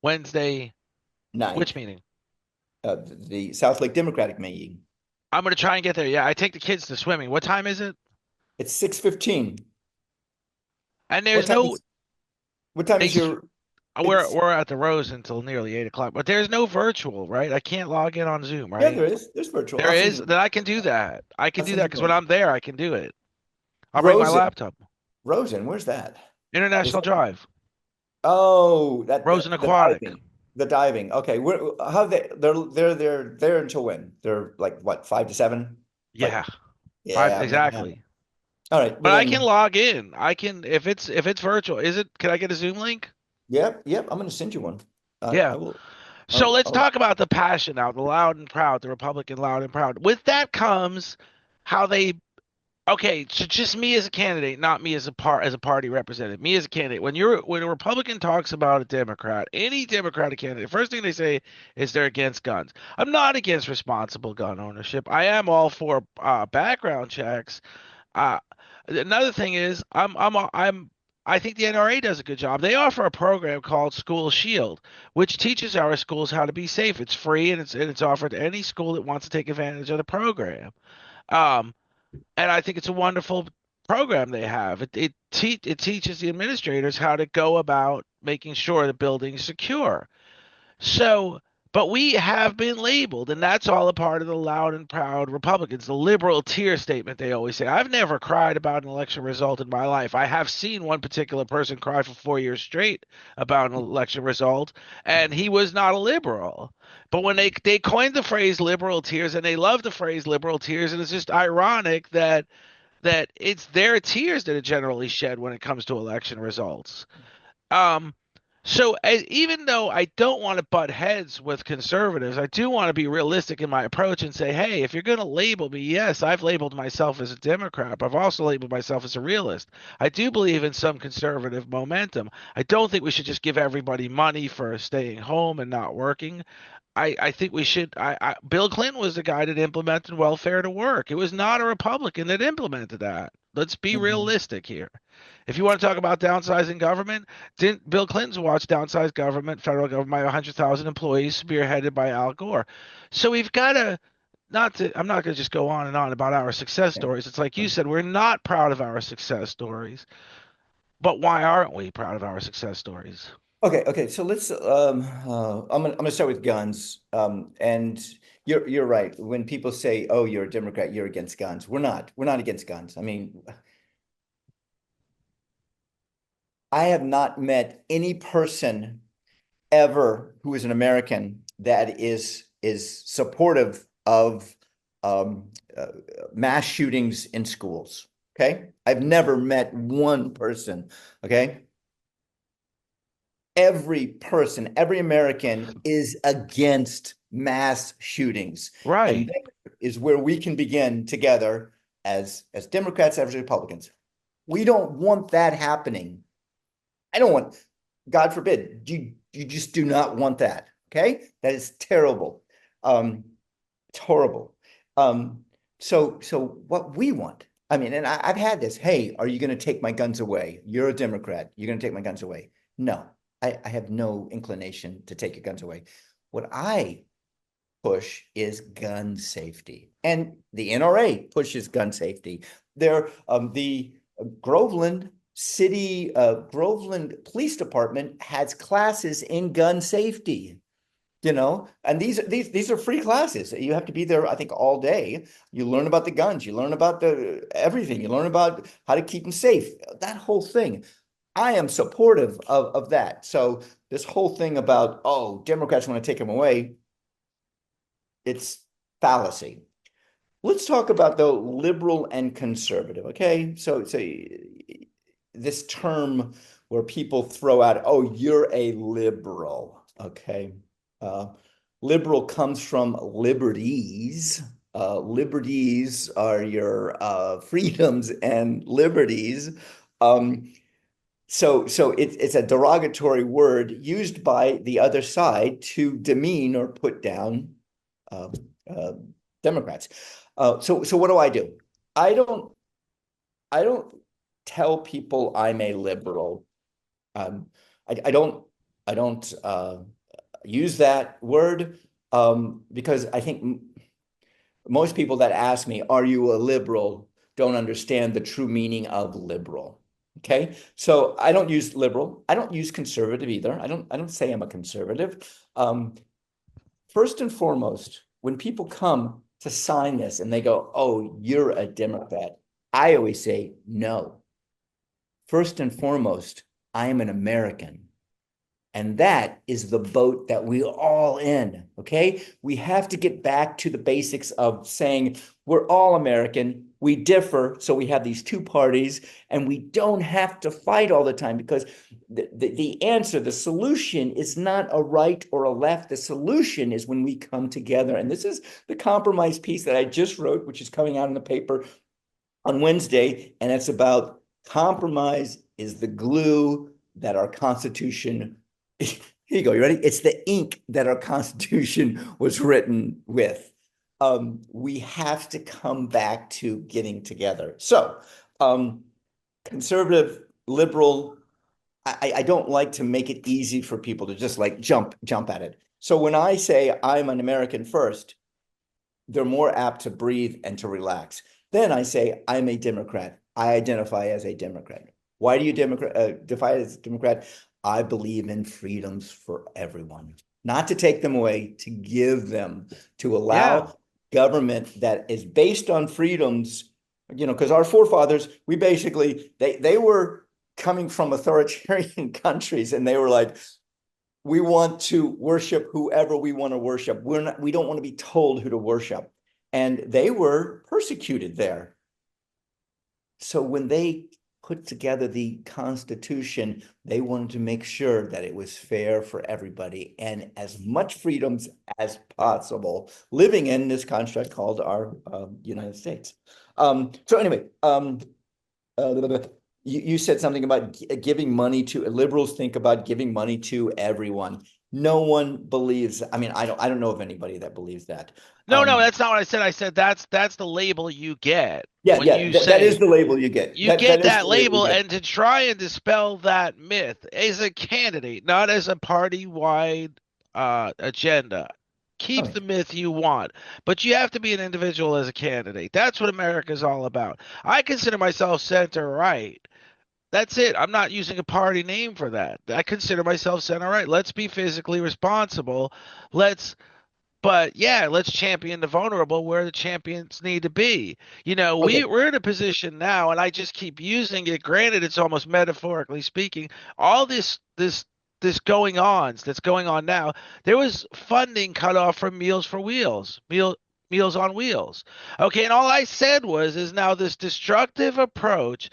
Wednesday. Which night, meeting? the South Lake Democratic meeting. I'm gonna try and get there. Yeah, I take the kids to swimming. What time is it? It's 6:15. And What there's time no. is what time is your We're it's we're at the Rose until nearly 8 o'clock, but there's no virtual, right? I can't log in on Zoom, Yeah, right? there is. There's virtual. There is. Then I can do that. I can I'll do send that you the because when link. I'm there, I can do it. I'll bring my Rosen. laptop. Rosen, where's that? Is International that Drive. oh that Rosen the Aquatic. diving. The diving. Okay. How they're there until when? They're like what, 5 to 7? Like, Yeah. Five yeah, I'm not gonna have it. exactly. All right. Well But I can then, log in. I can if it's virtual. Is it? Can I get a Zoom link? yep, I'm gonna send you one. I Yeah. will. So let's I'll talk about the passion now, the loud and proud, the Republican loud and proud. With that comes how they okay, so just me as a candidate, not me as a party representative. Me as a candidate. When a Republican talks about a Democrat, any Democratic candidate, first thing they say is they're against guns. I'm not against responsible gun ownership. I am all for background checks. Uh, Another thing is I think the NRA does a good job. They offer a program called School Shield, which teaches our schools how to be safe. It's free and it's offered to any school that wants to take advantage of the program. Um, and I think it's a wonderful program they have. It teaches the administrators how to go about making sure the building's secure. So, but we have been labeled, and that's all a part of the loud and proud Republicans, the liberal tear statement they always say. I've never cried about an election result in my life. I have seen one particular person cry for 4 years straight about an election result, and he was not a liberal. But when they coined the phrase liberal tears, and they love the phrase liberal tears, and it's just ironic that it's their tears that are generally shed when it comes to election results. Um, so even though I don't want to butt heads with conservatives, I do want to be realistic in my approach and say, hey, if you're going to label me, yes, I've labeled myself as a Democrat, but I've also labeled myself as a realist. I do believe in some conservative momentum. I don't think we should just give everybody money for staying home and not working. I think we should. Bill Clinton was the guy that implemented welfare to work. It was not a Republican that implemented that. Let's be Mhm. realistic here. If you want to talk about downsizing government, didn't Bill Clinton's watch downsize government, federal government by 100,000 employees, spearheaded by Al Gore. So we've got to not to. I'm not going to just go on and on about our success Yeah. stories. It's like you said, we're not proud of our success stories. But why aren't we proud of our success stories? Okay. So let's I'm gonna start with guns. And you're right. When people say, "Oh, you're a Democrat, you're against guns," we're not. We're not against guns. I mean, I have not met any person ever who is an American that is supportive of um, uh, mass shootings in schools. Okay, I've never met one person. Okay, every person, every American is against mass shootings, and Right. that is where we can begin together as Democrats, as Republicans. We don't want that happening. I don't want, God forbid, you just do not want that. Okay, that is terrible. It's horrible. Um, so what we want, I mean, and I've had this. Hey, are you going to take my guns away? You're a Democrat. You're going to take my guns away? No, I have no inclination to take your guns away. What I push is gun safety, and the NRA pushes gun safety. There, the Groveland City, Groveland Police Department has classes in gun safety. And these are free classes. You have to be there, I think, all day. You learn about the guns, you learn about the everything, you learn about how to keep them safe. That whole thing. I am supportive of that. So this whole thing about, oh, Democrats want to take them away, it's fallacy. Let's talk about the liberal and conservative. Okay, so this term where people throw out, oh, you're a liberal. Okay, uh, liberal comes from liberties. Liberties are your freedoms and liberties. Um, so it's a derogatory word used by the other side to demean or put down uh, uh, Democrats. So what do I do? I don't I don't tell people I'm a liberal. Um, I don't use that word because I think most people that ask me, "Are you a liberal?" don't understand the true meaning of liberal. Okay, so I don't use liberal. I don't use conservative either. I don't say I'm a conservative. Um, First and foremost, when people come to sign this and they go, "Oh, you're a Democrat," I always say, "No. First and foremost, I am an American." And that is the boat that we're all in. Okay. We have to get back to the basics of saying we're all American. We differ. So we have these two parties and we don't have to fight all the time because the answer, the solution is not a right or a left. The solution is when we come together. And this is the compromise piece that I just wrote, which is coming out in the paper on Wednesday. And it's about compromise is the glue that our Constitution. Here you go. You ready? It's the ink that our Constitution was written with. We have to come back to getting together. So, conservative, liberal. I don't like to make it easy for people to just like jump at it. So when I say I'm an American first, they're more apt to breathe and to relax. Then I say I'm a Democrat. I identify as a Democrat. Why do you define as a Democrat? I believe in freedoms for everyone. not to take them away, to give them, to Yeah. allow government that is based on freedoms, because our forefathers, they were coming from authoritarian countries, and they were like, we want to worship whoever we want to worship. We don't want to be told who to worship. And they were persecuted there. So when they put together the Constitution, they wanted to make sure that it was fair for everybody and as much freedoms as possible living in this construct called our United States. So anyway, you said something about giving money to liberals think about giving money to everyone. No one believes. I mean, I don't know of anybody that believes that. No, no, that's not what I said. I said that's the label you get Yeah, when yeah, you that say is the label you get. you That get is that the label you label, get. and to try and dispel that myth as a candidate, not as a party-wide agenda. Keep Okay. the myth you want, but you have to be an individual as a candidate. That's what America's all about. I consider myself center right. That's it. I'm not using a party name for that. I consider myself center right. Let's be physically responsible. Let's But yeah, let's champion the vulnerable where the champions need to be. Okay. We're in a position now, and I just keep using it. Granted, it's almost metaphorically speaking. All this going on that's going on now. There was funding cut off from Meals on Wheels. Okay, and all I said was is now this destructive approach.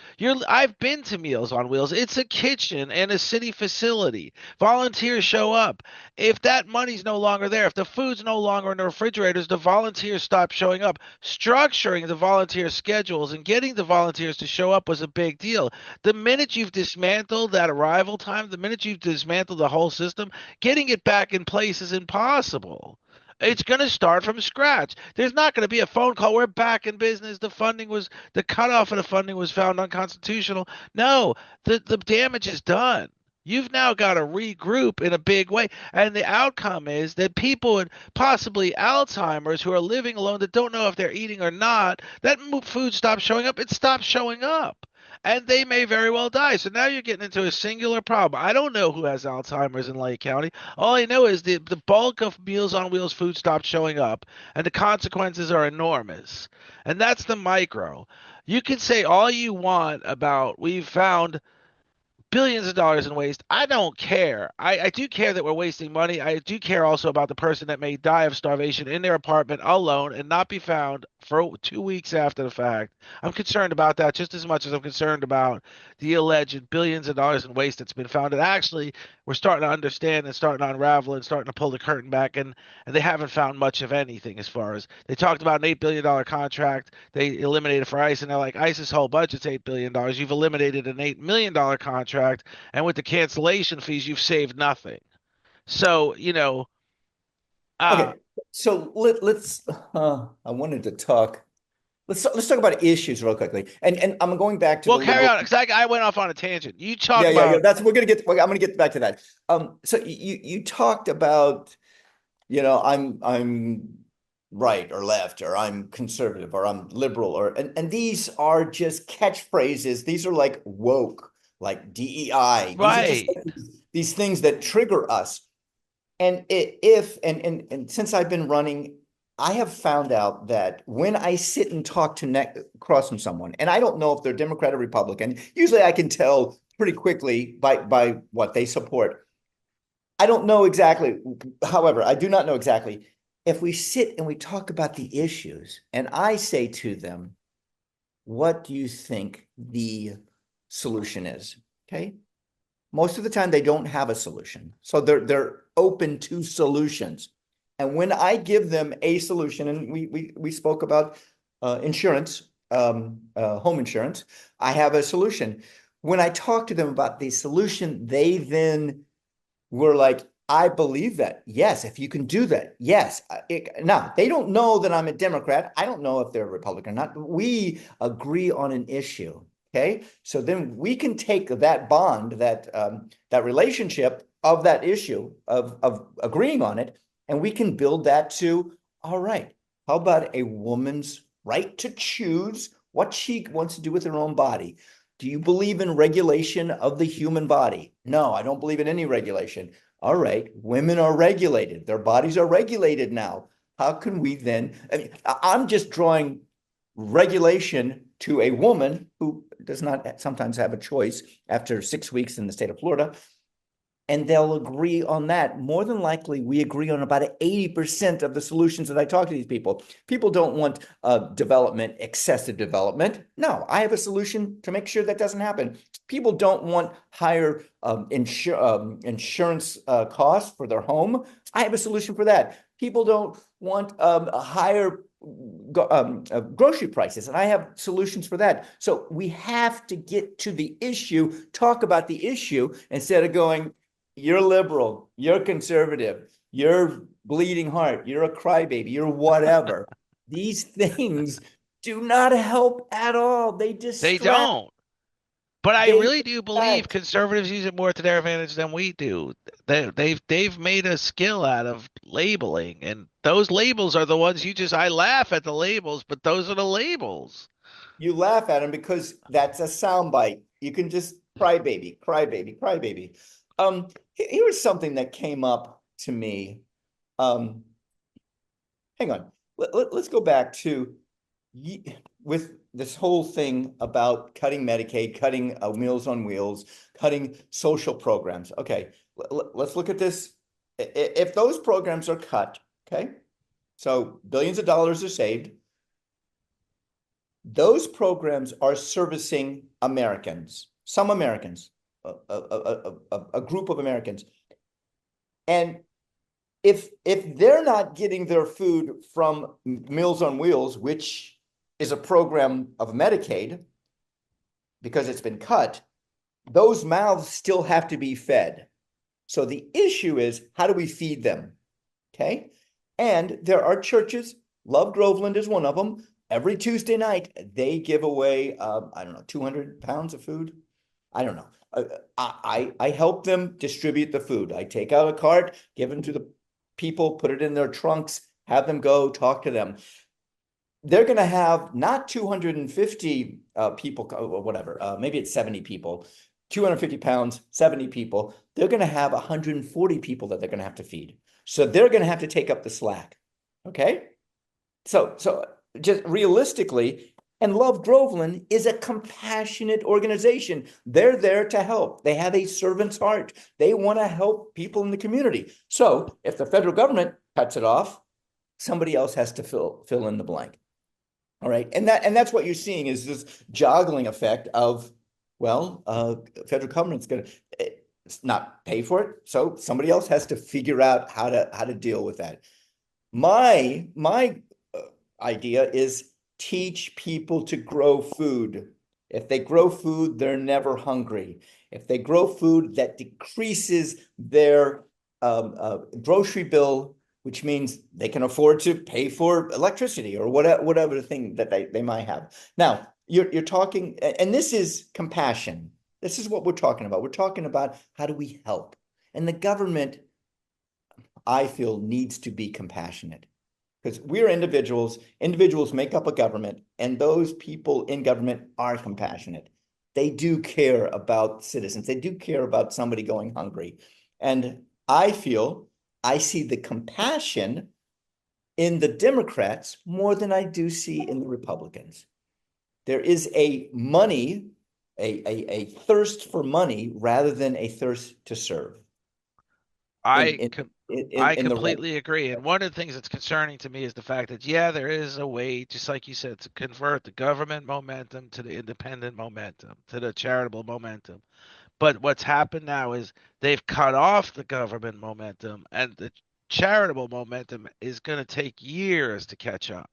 I've been to Meals on Wheels. It's a kitchen and a city facility. Volunteers show up. If that money's no longer there, if the food's no longer in the refrigerators, the volunteers stop showing up. Structuring the volunteer schedules and getting the volunteers to show up was a big deal. The minute you've dismantled that arrival time, the minute you've dismantled the whole system, getting it back in place is impossible. It's going to start from scratch. There's not going to be a phone call. We're back in business. The cutoff of the funding was found unconstitutional. No, the damage is done. You've now got to regroup in a big way. And the outcome is that people with possibly Alzheimer's who are living alone that don't know if they're eating or not, that food stops showing up. It stops showing up. And they may very well die. So now you're getting into a singular problem. I don't know who has Alzheimer's in Lake County. All I know is the bulk of Meals on Wheels food stopped showing up, and the consequences are enormous. And that's the micro. You can say all you want about we've found billions of dollars in waste. I don't care. I do care that we're wasting money. I do care also about the person that may die of starvation in their apartment alone and not be found for 2 weeks after the fact. I'm concerned about that just as much as I'm concerned about the alleged billions of dollars in waste that's been found. And actually, we're starting to understand and starting to unravel and starting to pull the curtain back. And they haven't found much of anything as far as they talked about an $8 billion contract. They eliminated for ICE, and they're like, ICE's whole budget's $8 billion. You've eliminated an $8 million contract, and with the cancellation fees, you've saved nothing. So, uh, Okay. So let's. I wanted to talk. Let's talk about issues real quickly. And I'm going back to we'll the carry liberal. on because I went off on a tangent. You talk Yeah. about That's I'm gonna get back to that. So you talked about, I'm right or left, or I'm conservative, or I'm liberal, and these are just catchphrases. These are like woke, like DEI. These are just right. these things that trigger us. And if and since I've been running, I have found out that when I sit and talk across from someone, and I don't know if they're Democrat or Republican, usually I can tell pretty quickly by what they support. I don't know exactly. However, I do not know exactly. If we sit and we talk about the issues, and I say to them, what do you think the solution is? Okay. Most of the time they don't have a solution. So they're open to solutions. And when I give them a solution, and we spoke about insurance, home insurance, I have a solution. When I talk to them about the solution, they then were like, I believe that. Yes, if you can do that. Yes. Now, they don't know that I'm a Democrat. I don't know if they're a Republican or not. We agree on an issue. Okay. So then we can take that bond, that relationship of that issue of agreeing on it, and we can build that to, all right, how about a woman's right to choose what she wants to do with her own body? Do you believe in regulation of the human body? No, I don't believe in any regulation. All right, women are regulated. Their bodies are regulated now. How can we then? I mean, I'm just drawing regulation to a woman who does not sometimes have a choice after 6 weeks in the state of Florida, and they'll agree on that. More than likely, we agree on about 80% of the solutions that I talk to these people. People don't want development, excessive development. No, I have a solution to make sure that doesn't happen. People don't want higher insurance costs for their home. I have a solution for that. People don't want a higher grocery prices, and I have solutions for that. So we have to get to the issue, talk about the issue instead of going, you're liberal, you're conservative, you're bleeding heart, you're a crybaby, you're whatever. These things do not help at all. They They distract. don't. But I They really do believe distract. conservatives use it more to their advantage than we do. They've made a skill out of labeling, and those labels are the ones you just. I laugh at the labels, but those are the labels. You laugh at them because that's a soundbite. You can just crybaby, crybaby, crybaby. Here's something that came up to me. Um, hang on. Let's go back to with this whole thing about cutting Medicaid, cutting Meals on Wheels, cutting social programs. Okay, let's look at this. If those programs are cut, okay, so billions of dollars are saved. Those programs are servicing Americans, some Americans, a group of Americans. And if they're not getting their food from Meals on Wheels, which is a program of Medicaid, because it's been cut, those mouths still have to be fed. So the issue is, how do we feed them? Okay. And there are churches, Love Groveland is one of them. Every Tuesday night, they give away, I don't know, 200 pounds of food. I don't know. I help them distribute the food. I take out a cart, give them to the people, put it in their trunks, have them go talk to them. They're going to have not 250 people, or whatever, maybe it's 70 people, 250 pounds, 70 people. They're going to have 140 people that they're going to have to feed. So they're going to have to take up the slack. Okay. So just realistically, and Love Groveland is a compassionate organization. They're there to help. They have a servant's heart. They want to help people in the community. So if the federal government cuts it off, somebody else has to fill in the blank. All right. And that's what you're seeing is this joggling effect of, well, federal government's going to not pay for it. So somebody else has to figure out how to deal with that. My idea is teach people to grow food. If they grow food, they're never hungry. If they grow food that decreases their grocery bill, which means they can afford to pay for electricity or whatever thing that they might have. Now, you're talking, and this is compassion. This is what we're talking about. We're talking about how do we help? And the government, I feel, needs to be compassionate because we're individuals. Individuals make up a government, and those people in government are compassionate. They do care about citizens. They do care about somebody going hungry. And I feel I see the compassion in the Democrats more than I do see in the Republicans. There is a thirst for money rather than a thirst to serve in I in com I in the right. completely agree. And one of the things that's concerning to me is the fact that, yeah, there is a way, just like you said, to convert the government momentum to the independent momentum, to the charitable momentum. But what's happened now is they've cut off the government momentum, and the charitable momentum is going to take years to catch up.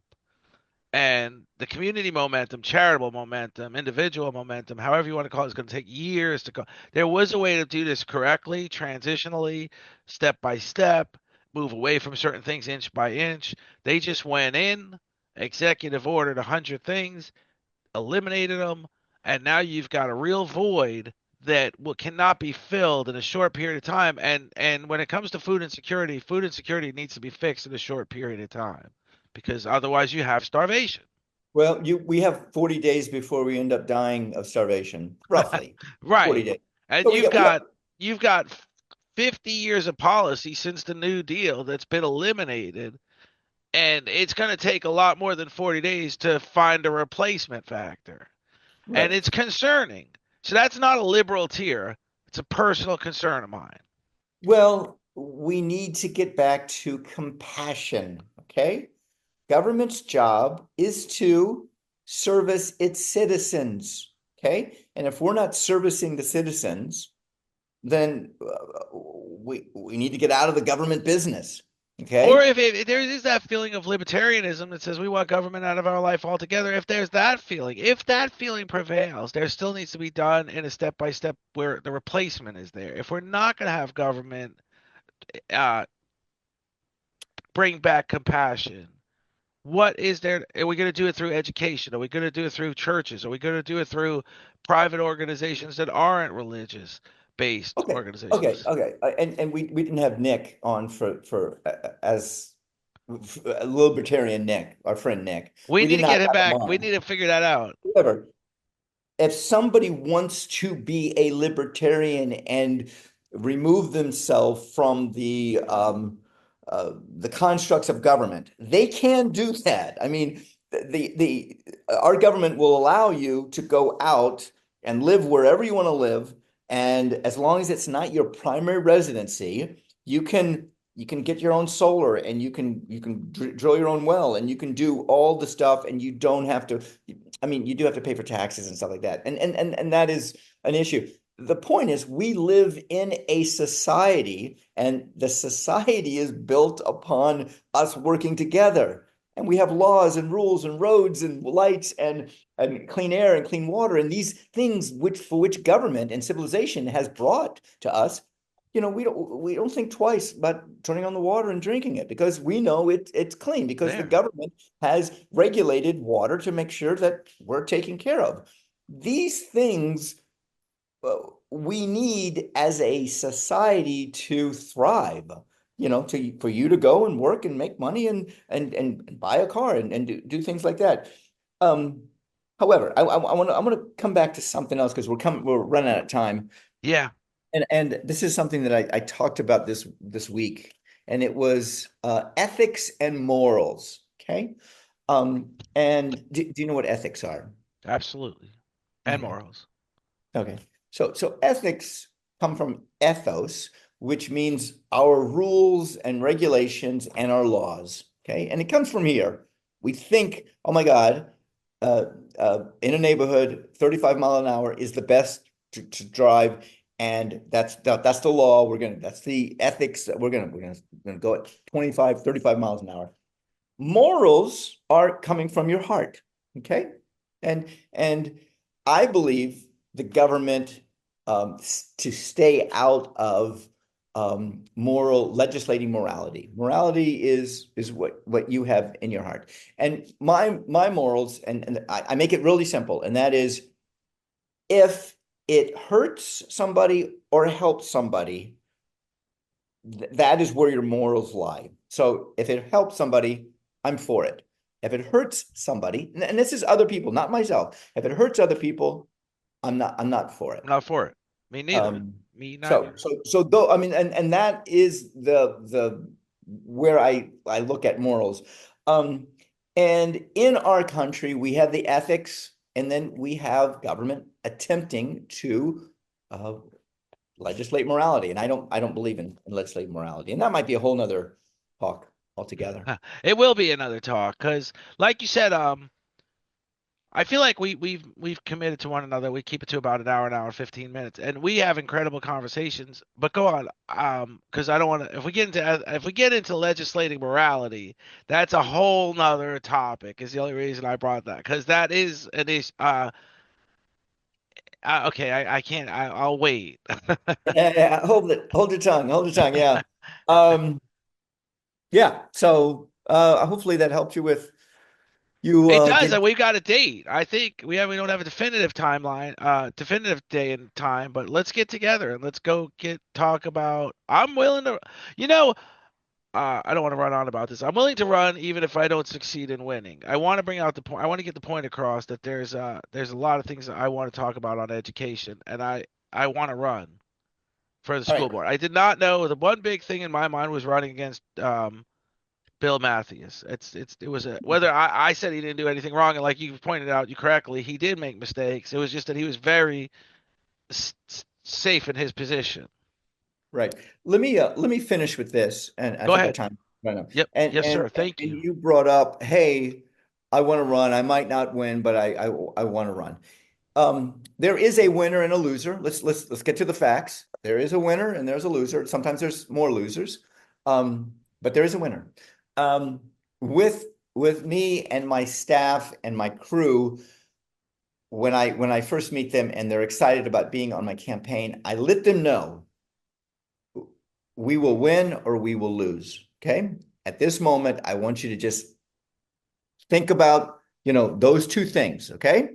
And the community momentum, charitable momentum, individual momentum, however you want to call it, is going to take years to go. There was a way to do this correctly, transitionally, step by step, move away from certain things inch by inch. They just went in, executive ordered 100 things, eliminated them, and now you've got a real void that cannot be filled in a short period of time. And when it comes to food insecurity needs to be fixed in a short period of time because otherwise you have starvation. Well, we have 40 days before we end up dying of starvation, roughly 40 Right. days. And So we got you've got 50 years of policy since the New Deal that's been eliminated, and it's going to take a lot more than 40 days to find a replacement factor. And Right. it's concerning. So that's not a liberal tier. It's a personal concern of mine. Well, we need to get back to compassion, okay? Government's job is to service its citizens, okay? And if we're not servicing the citizens, then we need to get out of the government business, Or okay? if there is that feeling of libertarianism that says we want government out of our life altogether, if that feeling prevails, there still needs to be done in a step by step where the replacement is there. If we're not going to have government uh, bring back compassion, what is there? Are we going to do it through education? Are we going to do it through churches? Are we going to do it through private organizations that aren't religious based Okay, okay, organizations? okay. And we didn't have Nick on for as libertarian Nick, our friend Nick. We We need did to not get him have him back. We on. need to figure that out. However, if somebody wants to be a libertarian and remove themselves from the constructs of government, they can do that. I mean, our government will allow you to go out and live wherever you want to live, and as long as it's not your primary residency, you can get your own solar, and you can drill your own well, and you can do all the stuff, and you don't have to. I mean, you do have to pay for taxes and stuff like that. And that is an issue. The point is, we live in a society, and the society is built upon us working together. And we have laws and rules and roads and lights and clean air and clean water, and these things for which government and civilization has brought to us. We don't think twice about turning on the water and drinking it, because we know it's clean, because the There. government has regulated water to make sure that we're taken care of. These things uh, we need as a society to thrive, for you to go and work and make money and buy a car and do things like that. Um, However, I want to come back to something else, because we're running out of time. Yeah, And this is something that I talked about this week, and it was ethics and morals. Okay. And do you know what ethics are? absolutely. And Okay. morals. Okay. So ethics come from ethos, which means our rules and regulations and our laws. Okay. And it comes from here. We think, oh my God, uh, in a neighborhood, 35 mile an hour is the best to drive. And that's the law. That's the ethics that we're gonna go at 25, 35 miles an hour. Morals are coming from your heart. Okay. And I believe the government, to stay out of moral legislating morality. Morality is what you have in your heart. And my morals, and I make it really simple, and that is, if it hurts somebody or helps somebody, that is where your morals lie. So if it helps somebody, I'm for it. If it hurts somebody, and this is other people, not myself. If it hurts other people, I'm not for it. I'm not for it. Me neither. Um, Me so neither. so so though, I mean, and that is the where I look at morals. Um, and in our country, we have the ethics, and then we have government attempting to uh, legislate morality. And I don't believe in legislating morality. And that might be a whole nother talk altogether. It will be another talk because, like you said, I feel like we've committed to one another. We keep it to about an hour and 15 minutes, and we have incredible conversations. But go on, because I don't want to. If we get into legislating morality, that's a whole nother topic. Is the only reason I brought that because that is an issue. Okay, I can't. I'll wait. Yeah, hold your tongue, hold your tongue. Yeah. Um, yeah. So hopefully that helped you with you It does, get. and we've got a date. I think we don't have a definitive timeline, definitive day and time, but let's get together and let's go get talk about. I'm willing to, you know, I don't want to run on about this. I'm willing to run even if I don't succeed in winning. I want to bring out the point. I want to get the point across that there's a lot of things that I want to talk about on education, and I want to run. for the All school right. board. I did not know the one big thing in my mind was running against Bill Matthews. It was a whether I said he didn't do anything wrong, and like you pointed out, you correctly, he did make mistakes. It was just that he was very safe in his position. Right. Let me finish with this, and I Go think our ahead. time right now. Yep. And Yes, and sir. Thank and you. you brought up, hey, I want to run. I might not win, but I want to run. There is a winner and a loser. Let's get to the facts. There is a winner and there's a loser. Sometimes there's more losers, but there is a winner. Um, with with me and my staff and my crew, when I first meet them and they're excited about being on my campaign, I let them know we will win or we will lose. Okay. At this moment, I want you to just think about, those two things. Okay.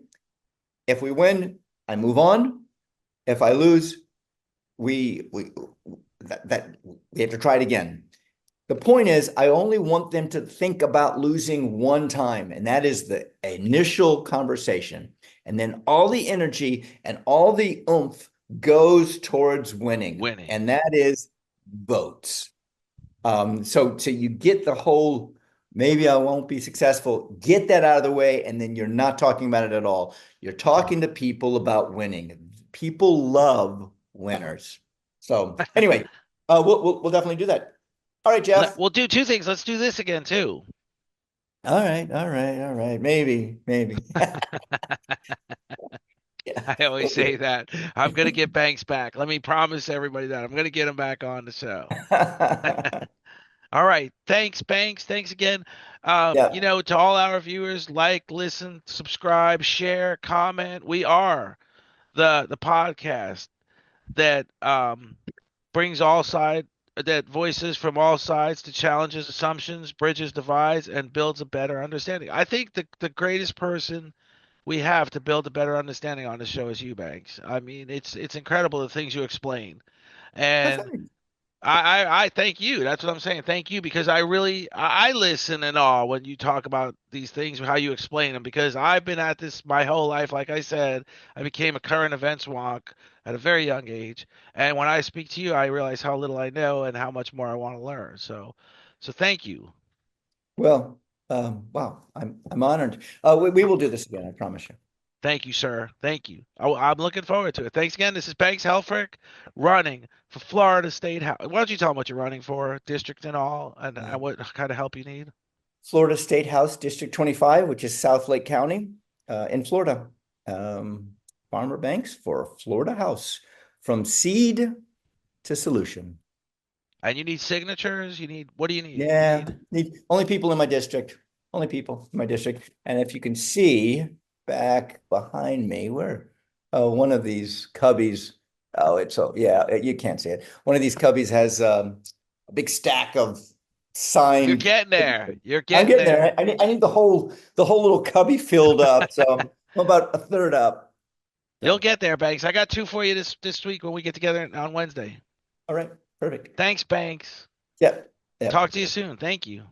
If we win, I move on. If I lose, we that we have to try it again. The point is, I only want them to think about losing one time, and that is the initial conversation. And then all the energy and all the oomph goes towards winning, Winning. and that is votes. So you get the whole, maybe I won't be successful, get that out of the way, and then you're not talking about it at all. You're talking to people about winning. People love winners. So anyway, we'll definitely do that. All right, Jeff. We'll do two things. Let's do this again too. All right, all right, all right. Maybe. Yeah, I always say okay. that. I'm gonna get Banks back. Let me promise everybody that I'm gonna get him back on the show. All right. Thanks, Banks. Thanks again. Yeah, To all our viewers, like, listen, subscribe, share, comment. We are the podcast that brings all side that voices from all sides to challenges assumptions, bridges divides, and builds a better understanding. I think the greatest person we have to build a better understanding on the show is you, Banks. I mean, it's incredible the things you explain. And thanks. I thank you. That's what I'm saying. Thank you because I listen in awe when you talk about these things, how you explain them. Because I've been at this my whole life. Like I said, I became a current events wonk at a very young age, and when I speak to you, I realize how little I know and how much more I want to learn. So thank you. Well, wow, I'm honored. We will do this again, I promise you. Thank you, sir. Thank you. I'm looking forward to it. Thanks again. This is Banks Helfrich running for Florida State House. Why don't you tell them what you're running for, district and all, and Uh, what kind of help you need? Florida State House District 25, which is South Lake County, in Florida. Um, Farmer Banks for Florida House, from seed to solution. And you need signatures. What do you need? You Yeah, need. need only people in my district. Only people in my district. And if you can see back behind me, where one of these cubbies. Oh, yeah, you can't see it. One of these cubbies has a big stack of You're signed getting there. signatures. You're I'm getting getting there. there. I need the whole little cubby filled up. So I'm about a third up. You'll So, get there, Banks. I got two for you this week when we get together on Wednesday. all right, perfect. Thanks, Banks. Yep. Yep. Talk to you soon. Thank you.